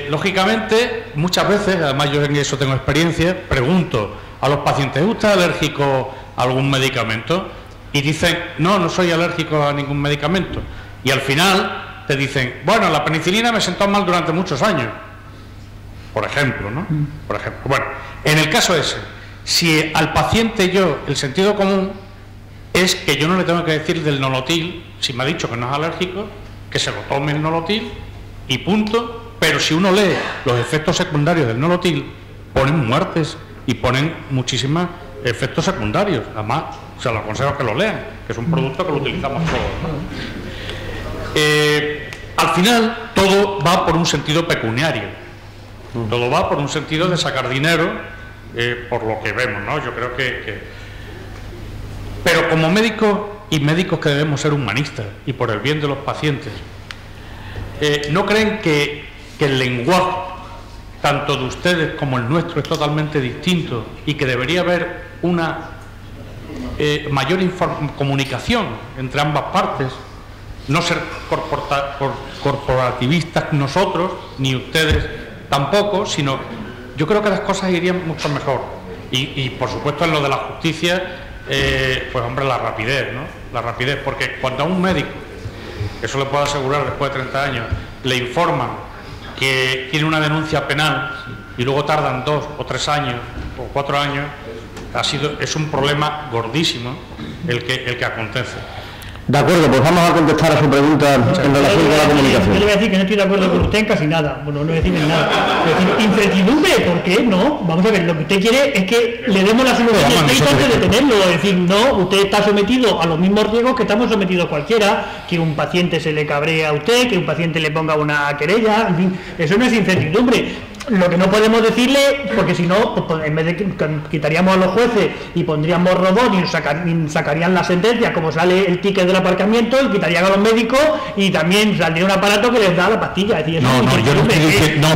Lógicamente, muchas veces, además yo en eso tengo experiencia, pregunto a los pacientes, ¿es usted alérgico a algún medicamento? Y dicen, no soy alérgico a ningún medicamento. Y al final te dicen, bueno, la penicilina me sentó mal durante muchos años, por ejemplo, ¿no? Por ejemplo. Bueno, en el caso ese, si al paciente el sentido común es que yo no le tengo que decir del Nolotil, si me ha dicho que no es alérgico, que se lo tome el Nolotil y punto, pero si uno lee los efectos secundarios del nolotil, ponen muertes y ponen muchísimos efectos secundarios. Además, se los aconsejo que lo lean, que es un producto que lo utilizamos todos, ¿no? Al final, todo va por un sentido pecuniario. Todo va por un sentido de sacar dinero, por lo que vemos, ¿no? Yo creo que... Pero como médicos, y médicos que debemos ser humanistas, y por el bien de los pacientes, ¿no creen que el lenguaje, tanto de ustedes como el nuestro, es totalmente distinto y que debería haber una mayor comunicación entre ambas partes? No ser corporativistas nosotros, ni ustedes tampoco, sino yo creo que las cosas irían mucho mejor. Y por supuesto en lo de la justicia, pues hombre, la rapidez, ¿no? La rapidez, porque cuando a un médico, eso le puedo asegurar después de 30 años, le informan que tiene una denuncia penal y luego tardan 2 o 3 años o 4 años, es un problema gordísimo el que acontece. De acuerdo, pues vamos a contestar a su pregunta en relación con la comunicación. Yo le voy a decir que no estoy de acuerdo con usted en casi nada. Bueno, no voy a decir en nada. Voy a decir, incertidumbre, ¿por qué? No, vamos a ver, lo que usted quiere es que le demos la solución al pleito antes de tenerlo. Es decir, no, usted está sometido a los mismos riesgos que estamos sometidos cualquiera, que un paciente se le cabree a usted, que un paciente le ponga una querella, en fin, eso no es incertidumbre. Lo que no podemos decirle, porque si no, pues en vez de quitaríamos a los jueces y pondríamos robot y sacarían la sentencia, como sale el ticket del aparcamiento, y quitarían a los médicos y también saldría un aparato que les da la pastilla. Es decir, no, yo no estoy diciendo,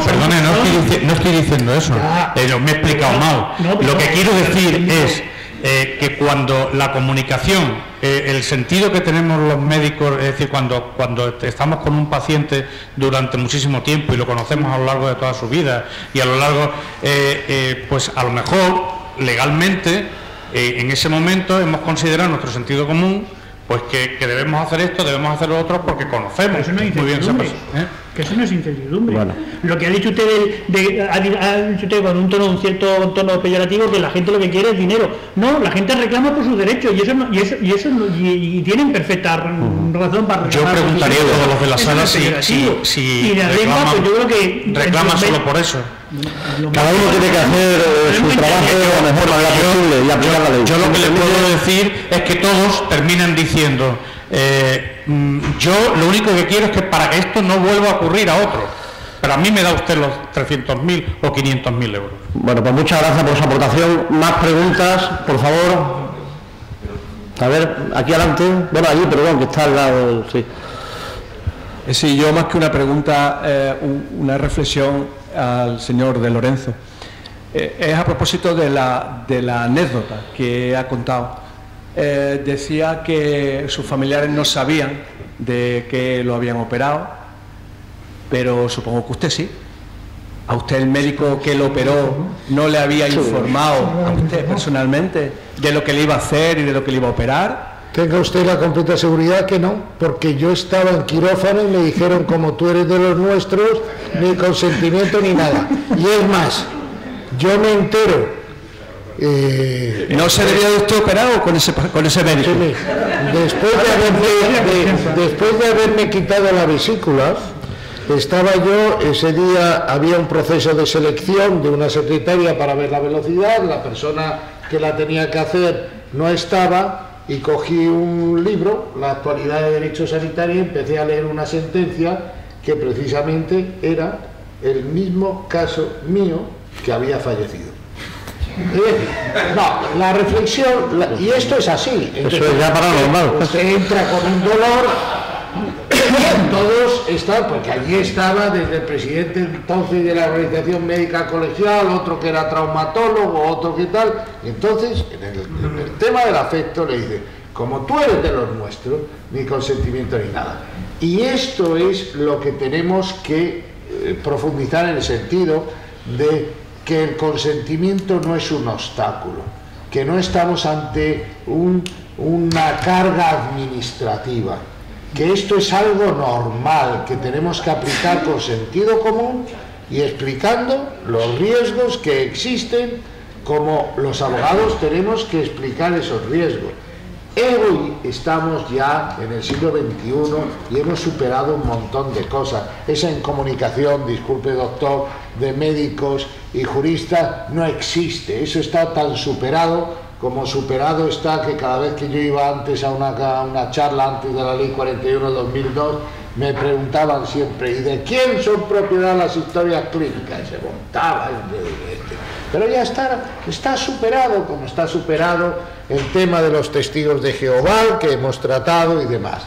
no estoy diciendo eso, pero me he explicado mal. Lo que quiero decir es que cuando la comunicación, el sentido que tenemos los médicos, es decir, cuando estamos con un paciente durante muchísimo tiempo y lo conocemos a lo largo de toda su vida y a lo largo, pues a lo mejor legalmente en ese momento hemos considerado nuestro sentido común, pues que debemos hacer esto, debemos hacer lo otro porque conocemos muy bien esa persona. Que eso no es incertidumbre. Bueno. Lo que ha dicho usted ha dicho usted con un cierto tono peyorativo, que la gente lo que quiere es dinero. No, la gente reclama por sus derechos y tienen perfecta razón para reclamar. Yo preguntaría a todos los de la sala si reclaman solo por eso. Cada uno tiene que hacer su trabajo de la mejor manera posible y aplicar la ley. Yo lo que le puedo decir es que todos terminan diciendo yo lo único que quiero es que para que esto no vuelva a ocurrir a otro, pero a mí me da usted los 300.000 o 500.000 euros. Bueno, pues muchas gracias por su aportación. Más preguntas, por favor. A ver, aquí adelante. Bueno, allí, perdón, que está al lado. Sí. Sí, yo más que una pregunta, una reflexión al señor de Lorenzo. Es a propósito de la anécdota que ha contado. Decía que sus familiares no sabían de que lo habían operado, pero supongo que usted sí. ¿A usted el médico que lo operó no le había informado a usted personalmente de lo que le iba a hacer y de lo que le iba a operar? Tenga usted la completa seguridad que no, porque yo estaba en quirófano y me dijeron, como tú eres de los nuestros, ni consentimiento ni nada. Y es más, yo me entero. ¿No se debía de usted operado con ese médico? Después de haberme quitado la vesícula, estaba yo, ese día había un proceso de selección de una secretaria para ver la velocidad, la persona que la tenía que hacer no estaba, y cogí un libro, La actualidad de derecho sanitario, y empecé a leer una sentencia que precisamente era el mismo caso mío que había fallecido. No, la reflexión, y esto es así. Entonces, eso es ya paranormal. Usted entra con un dolor, todos están, porque allí estaba desde el presidente entonces de la organización médica colegial, otro que era traumatólogo, otro que tal. Entonces, en el tema del afecto le dice, como tú eres de los nuestros, ni consentimiento ni nada. Y esto es lo que tenemos que profundizar en el sentido de que el consentimiento no es un obstáculo, que no estamos ante una carga administrativa, que esto es algo normal, que tenemos que aplicar con sentido común y explicando los riesgos que existen, como los abogados tenemos que explicar esos riesgos. Hoy estamos ya en el siglo XXI y hemos superado un montón de cosas. Esa incomunicación, disculpe doctor, de médicos y juristas no existe. Eso está tan superado como superado está que cada vez que yo iba antes a una charla antes de la ley 41/2002 me preguntaban siempre, ¿y de quién son propiedad las historias clínicas? Y se montaba pero ya está superado, como está superado el tema de los testigos de Jehová que hemos tratado y demás.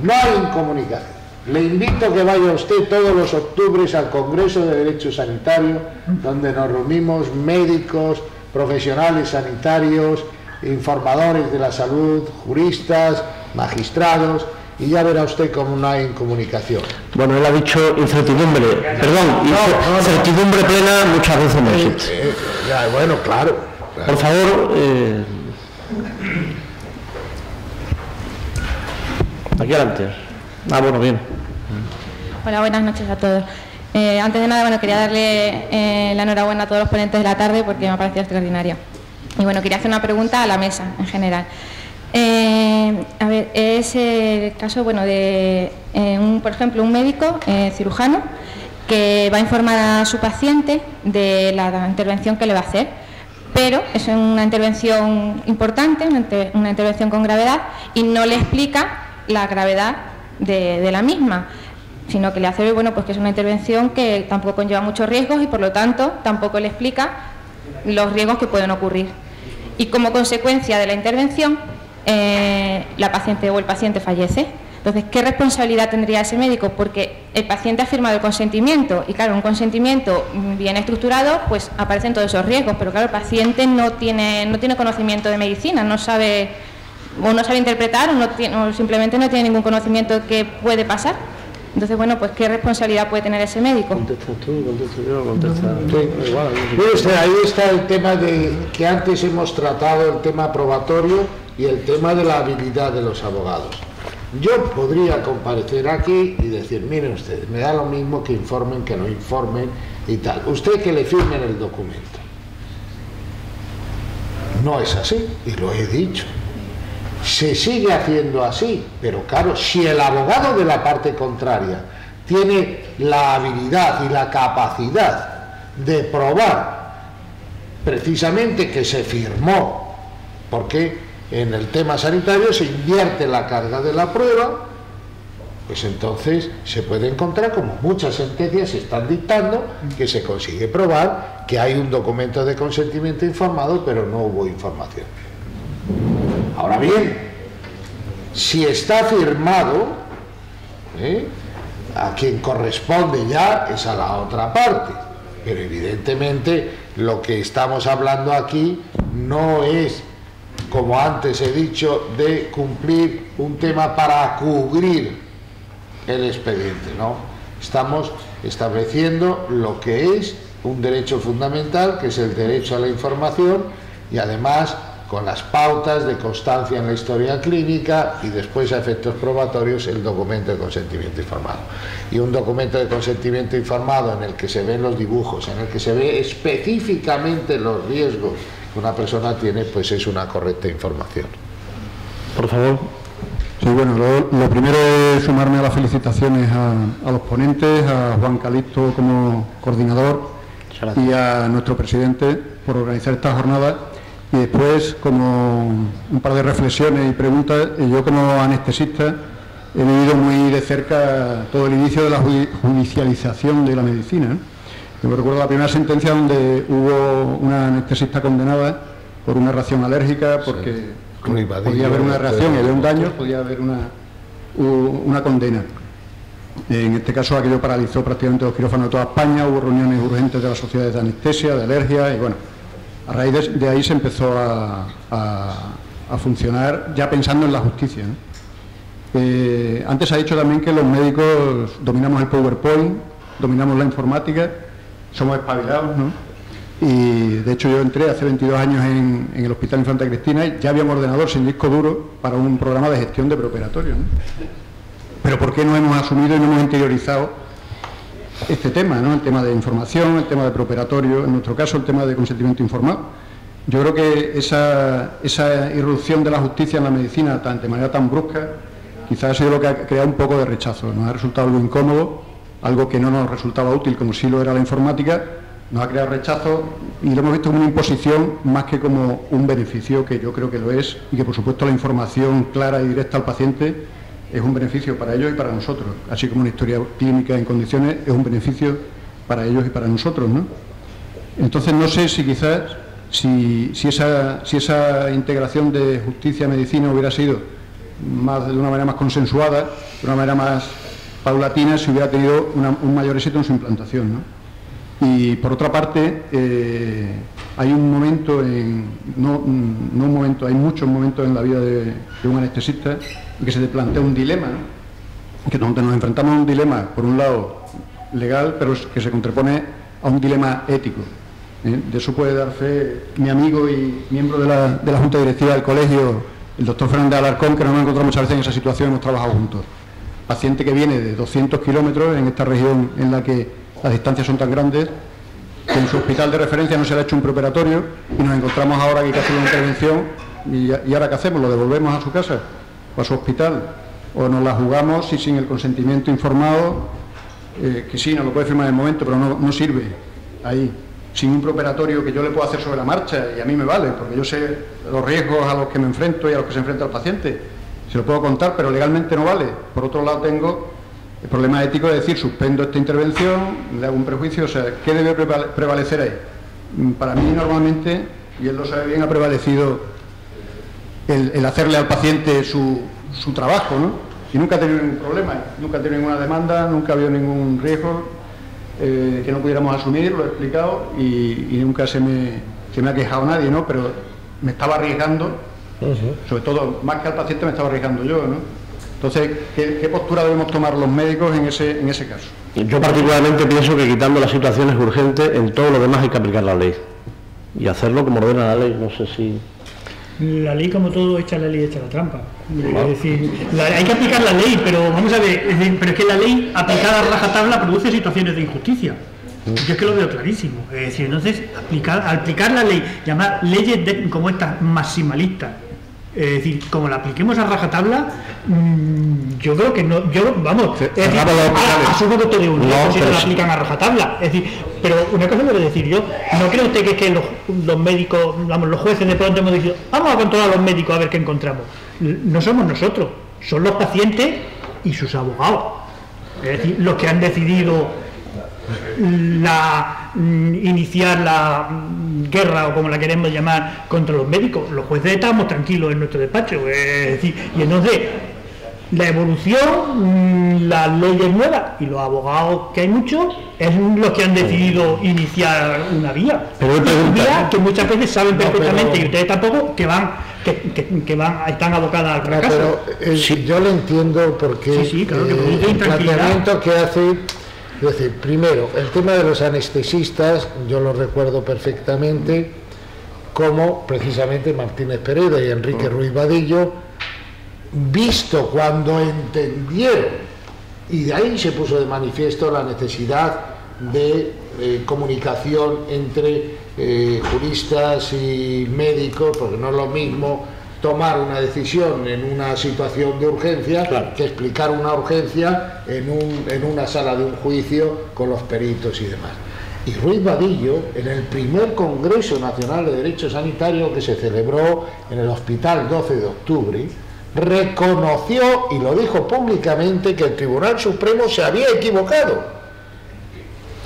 No hay incomunicación. Le invito a que vaya usted todos los octubres al Congreso de Derecho Sanitario, donde nos reunimos médicos, profesionales sanitarios, informadores de la salud, juristas, magistrados, y ya verá usted cómo no hay incomunicación. Bueno, él ha dicho incertidumbre, perdón, incertidumbre plena muchas veces no existe. Bueno, claro. Por favor, aquí adelante. Bueno, bien. Hola, buenas noches a todos. Antes de nada, bueno, quería darle la enhorabuena a todos los ponentes de la tarde porque me ha parecido extraordinario. Y bueno, quería hacer una pregunta a la mesa en general. A ver, es el caso, bueno, de, por ejemplo, un médico cirujano que va a informar a su paciente de la intervención que le va a hacer, pero es una intervención importante, una intervención con gravedad, y no le explica la gravedad de la misma, sino que le hace ver, bueno, pues que es una intervención que tampoco conlleva muchos riesgos y por lo tanto tampoco le explica los riesgos que pueden ocurrir. Y como consecuencia de la intervención, la paciente o el paciente fallece. Entonces, ¿qué responsabilidad tendría ese médico? Porque el paciente ha firmado el consentimiento y claro, un consentimiento bien estructurado, pues aparecen todos esos riesgos, pero claro, el paciente no tiene conocimiento de medicina, no sabe interpretar o simplemente no tiene ningún conocimiento de qué puede pasar. Entonces, bueno, pues ¿qué responsabilidad puede tener ese médico? Contesta tú, contesta yo, contesta... Sí. Igual, mire usted, ahí está el tema de que antes hemos tratado, el tema probatorio y el tema de la habilidad de los abogados. Yo podría comparecer aquí y decir, miren ustedes, me da lo mismo que informen, que no informen y tal. Usted que le firmen el documento. No es así, y lo he dicho. Se sigue haciendo así, pero claro, si el abogado de la parte contraria tiene la habilidad y la capacidad de probar precisamente que se firmó, porque en el tema sanitario se invierte la carga de la prueba, pues entonces se puede encontrar, como muchas sentencias se están dictando, que se consigue probar que hay un documento de consentimiento informado, pero no hubo información. Ahora bien, si está firmado, a quien corresponde ya es a la otra parte, pero evidentemente lo que estamos hablando aquí no es, como antes he dicho, de cumplir un tema para cubrir el expediente, ¿no? Estamos estableciendo lo que es un derecho fundamental, que es el derecho a la información, y además con las pautas de constancia en la historia clínica y después a efectos probatorios el documento de consentimiento informado. Y un documento de consentimiento informado en el que se ven los dibujos, en el que se ve específicamente los riesgos que una persona tiene, pues es una correcta información. Por favor. Sí, bueno, lo primero es sumarme a las felicitaciones a los ponentes, a Juan Calixto como coordinador y a nuestro presidente por organizar esta jornada. Y después, como un par de reflexiones y preguntas, yo como anestesista he vivido muy de cerca todo el inicio de la judicialización de la medicina. Yo recuerdo la primera sentencia donde hubo una anestesista condenada por una reacción alérgica, porque podía haber una reacción y había un daño, podía haber una condena. En este caso aquello paralizó prácticamente los quirófanos de toda España, hubo reuniones urgentes de las sociedades de anestesia, de alergia y bueno, a raíz de ahí se empezó a funcionar ya pensando en la justicia, ¿no? Antes se ha dicho también que los médicos dominamos el PowerPoint, dominamos la informática, somos espabilados, ¿no? Y de hecho yo entré hace 22 años en el Hospital Infanta Cristina y ya había un ordenador sin disco duro para un programa de gestión de preoperatorio, ¿no? Pero ¿por qué no hemos asumido y no hemos interiorizado este tema, ¿no? El tema de información, el tema de preoperatorio, en nuestro caso el tema de consentimiento informado? Yo creo que esa irrupción de la justicia en la medicina de manera tan brusca quizás ha sido lo que ha creado un poco de rechazo. Nos ha resultado algo incómodo, algo que no nos resultaba útil como sí lo era la informática, nos ha creado rechazo y lo hemos visto como una imposición más que como un beneficio, que yo creo que lo es, y que por supuesto la información clara y directa al paciente es un beneficio para ellos y para nosotros, así como una historia clínica en condiciones es un beneficio para ellos y para nosotros, ¿no? Entonces no sé si quizás si esa integración de justicia-medicina hubiera sido de una manera más consensuada, de una manera más paulatina, si hubiera tenido un mayor éxito en su implantación, ¿no? Y por otra parte, hay un momento, hay muchos momentos en la vida de un anestesista en que se te plantea un dilema, ¿no? Que nos enfrentamos a un dilema, por un lado legal, pero que se contrapone a un dilema ético. De eso puede dar fe mi amigo y miembro de la Junta Directiva del Colegio, el doctor Fernández Alarcón, que nos hemos encontrado muchas veces en esa situación, hemos trabajado juntos. Paciente que viene de 200 kilómetros en esta región en la que las distancias son tan grandes, que en su hospital de referencia no se le ha hecho un preoperatorio y nos encontramos ahora que hay que hacer una intervención y ahora ¿qué hacemos? ¿Lo devolvemos a su casa o a su hospital? ¿O nos la jugamos y sin el consentimiento informado, que sí, nos lo puede firmar en el momento, pero no sirve ahí? Sin un preoperatorio que yo le puedo hacer sobre la marcha y a mí me vale, porque yo sé los riesgos a los que me enfrento y a los que se enfrenta el paciente, se lo puedo contar, pero legalmente no vale. Por otro lado tengo el problema ético de decir, suspendo esta intervención, le hago un prejuicio, o sea, ¿qué debe prevalecer ahí? Para mí normalmente, y él lo sabe bien, ha prevalecido el hacerle al paciente su trabajo, ¿no? Y nunca ha tenido ningún problema, nunca ha tenido ninguna demanda, nunca ha habido ningún riesgo que no pudiéramos asumir, lo he explicado, y nunca se me ha quejado nadie, ¿no? Pero me estaba arriesgando, sobre todo, más que al paciente me estaba arriesgando yo, ¿no? Entonces, ¿qué postura debemos tomar los médicos en ese caso? Yo particularmente pienso que quitando las situaciones urgentes, en todo lo demás hay que aplicar la ley. Y hacerlo como ordena la ley, no sé si... La ley, como todo, echa la ley, echa la trampa. Es decir, hay que aplicar la ley, pero vamos a ver, pero es que la ley aplicada a rajatabla produce situaciones de injusticia. Yo es que lo veo clarísimo. Es decir, entonces, al aplicar la ley, llamar leyes como estas maximalistas, es decir, como la apliquemos a rajatabla, yo creo que no, asumo que todo de uno, si no la aplican a rajatabla, es decir, pero una cosa debo decir yo, ¿no cree usted que los médicos, los jueces de pronto hemos dicho, vamos a controlar a los médicos a ver qué encontramos? No somos nosotros, son los pacientes y sus abogados, es decir, los que han decidido iniciar la guerra, o como la queremos llamar, contra los médicos. Los jueces estamos tranquilos en nuestro despacho, es decir, y entonces la evolución, las leyes nuevas y los abogados, que hay muchos, es los que han decidido iniciar una vía, que muchas veces saben perfectamente, y ustedes tampoco, que están abocadas al fracaso. Pero, yo lo entiendo porque claro, que el planteamiento que hace, es decir, primero, el tema de los anestesistas, yo lo recuerdo perfectamente, como precisamente Martínez Pereda y Enrique Ruiz Vadillo, visto cuando entendieron, y de ahí se puso de manifiesto la necesidad de comunicación entre juristas y médicos, porque no es lo mismo tomar una decisión en una situación de urgencia, claro, que explicar una urgencia en una sala de un juicio con los peritos y demás. Y Ruiz Vadillo, en el primer Congreso Nacional de Derecho Sanitario que se celebró en el Hospital 12 de Octubre, reconoció y lo dijo públicamente que el Tribunal Supremo se había equivocado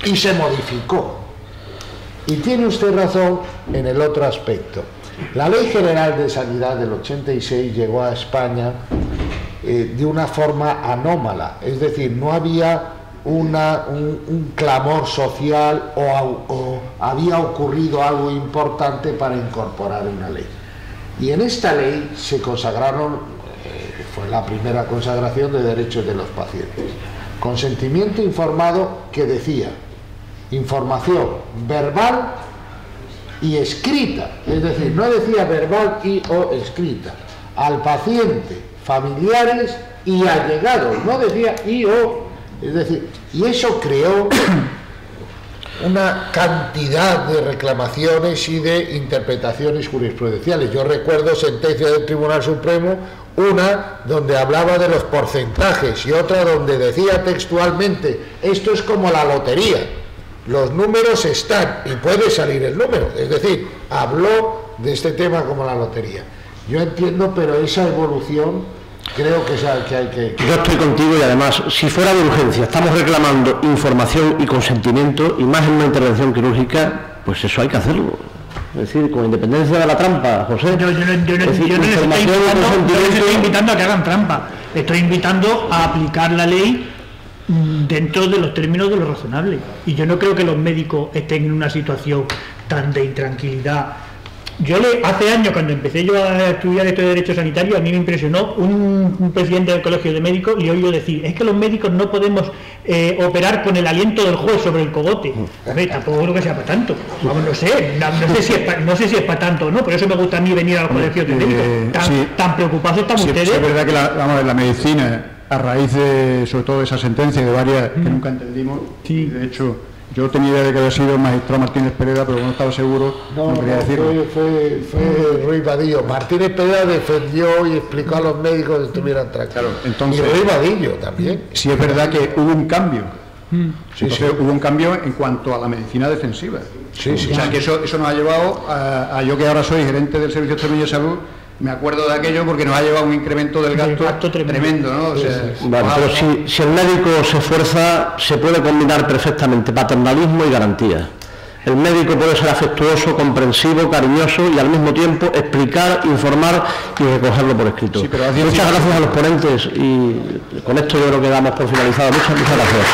y se modificó. Y tiene usted razón en el otro aspecto. La Ley General de Sanidad del 86 llegó a España de una forma anómala, es decir, no había un clamor social o había ocurrido algo importante para incorporar una ley. Y en esta ley se consagraron, fue la primera consagración de derechos de los pacientes. Consentimiento informado, que decía información verbal y escrita, es decir, no decía verbal y o escrita, al paciente, familiares y allegados, no decía y o, es decir, y eso creó una cantidad de reclamaciones y de interpretaciones jurisprudenciales. Yo recuerdo sentencias del Tribunal Supremo, una donde hablaba de los porcentajes y otra donde decía textualmente: esto es como la lotería, los números están y puede salir el número. Es decir, habló de este tema como la lotería. Yo entiendo, pero esa evolución creo que hay que... Yo estoy contigo, y además, si fuera de urgencia, estamos reclamando información y consentimiento, y más en una intervención quirúrgica, pues eso hay que hacerlo. Es decir, con independencia de la trampa, José. Yo no les estoy invitando a que hagan trampa, estoy invitando a aplicar la ley dentro de los términos de lo razonable. Y yo no creo que los médicos estén en una situación tan de intranquilidad. Hace años, cuando empecé yo a estudiar esto de Derecho Sanitario, a mí me impresionó un presidente del Colegio de Médicos, y he oído decir: es que los médicos no podemos operar con el aliento del juez sobre el cogote. A ver, tampoco creo que sea para tanto. Vamos, no sé si es para tanto o no, por eso me gusta a mí venir al Colegio de Médicos. Tan preocupados están ustedes. Sí, es verdad que la medicina, a raíz de, sobre todo, de esa sentencia y de varias que nunca entendimos, de hecho... Yo tenía idea de que había sido el magistrado Martínez Pereda, pero no estaba seguro, no quería decirlo. Fue Ruiz Vadillo. Martínez Pereda defendió y explicó a los médicos que estuvieran tranquilos. Entonces, y Ruiz Vadillo también. Sí, es verdad que hubo un cambio. Hubo un cambio en cuanto a la medicina defensiva. O sea, que eso nos ha llevado a yo, que ahora soy gerente del Servicio Extremeño de Salud, me acuerdo de aquello porque nos ha llevado un incremento del gasto tremendo, ¿no? O sea, vale, pero si el médico se esfuerza, se puede combinar perfectamente paternalismo y garantía. El médico puede ser afectuoso, comprensivo, cariñoso y al mismo tiempo explicar, informar y recogerlo por escrito. Sí, pero muchas gracias a los ponentes, y con esto yo creo que damos por finalizado. Muchas gracias.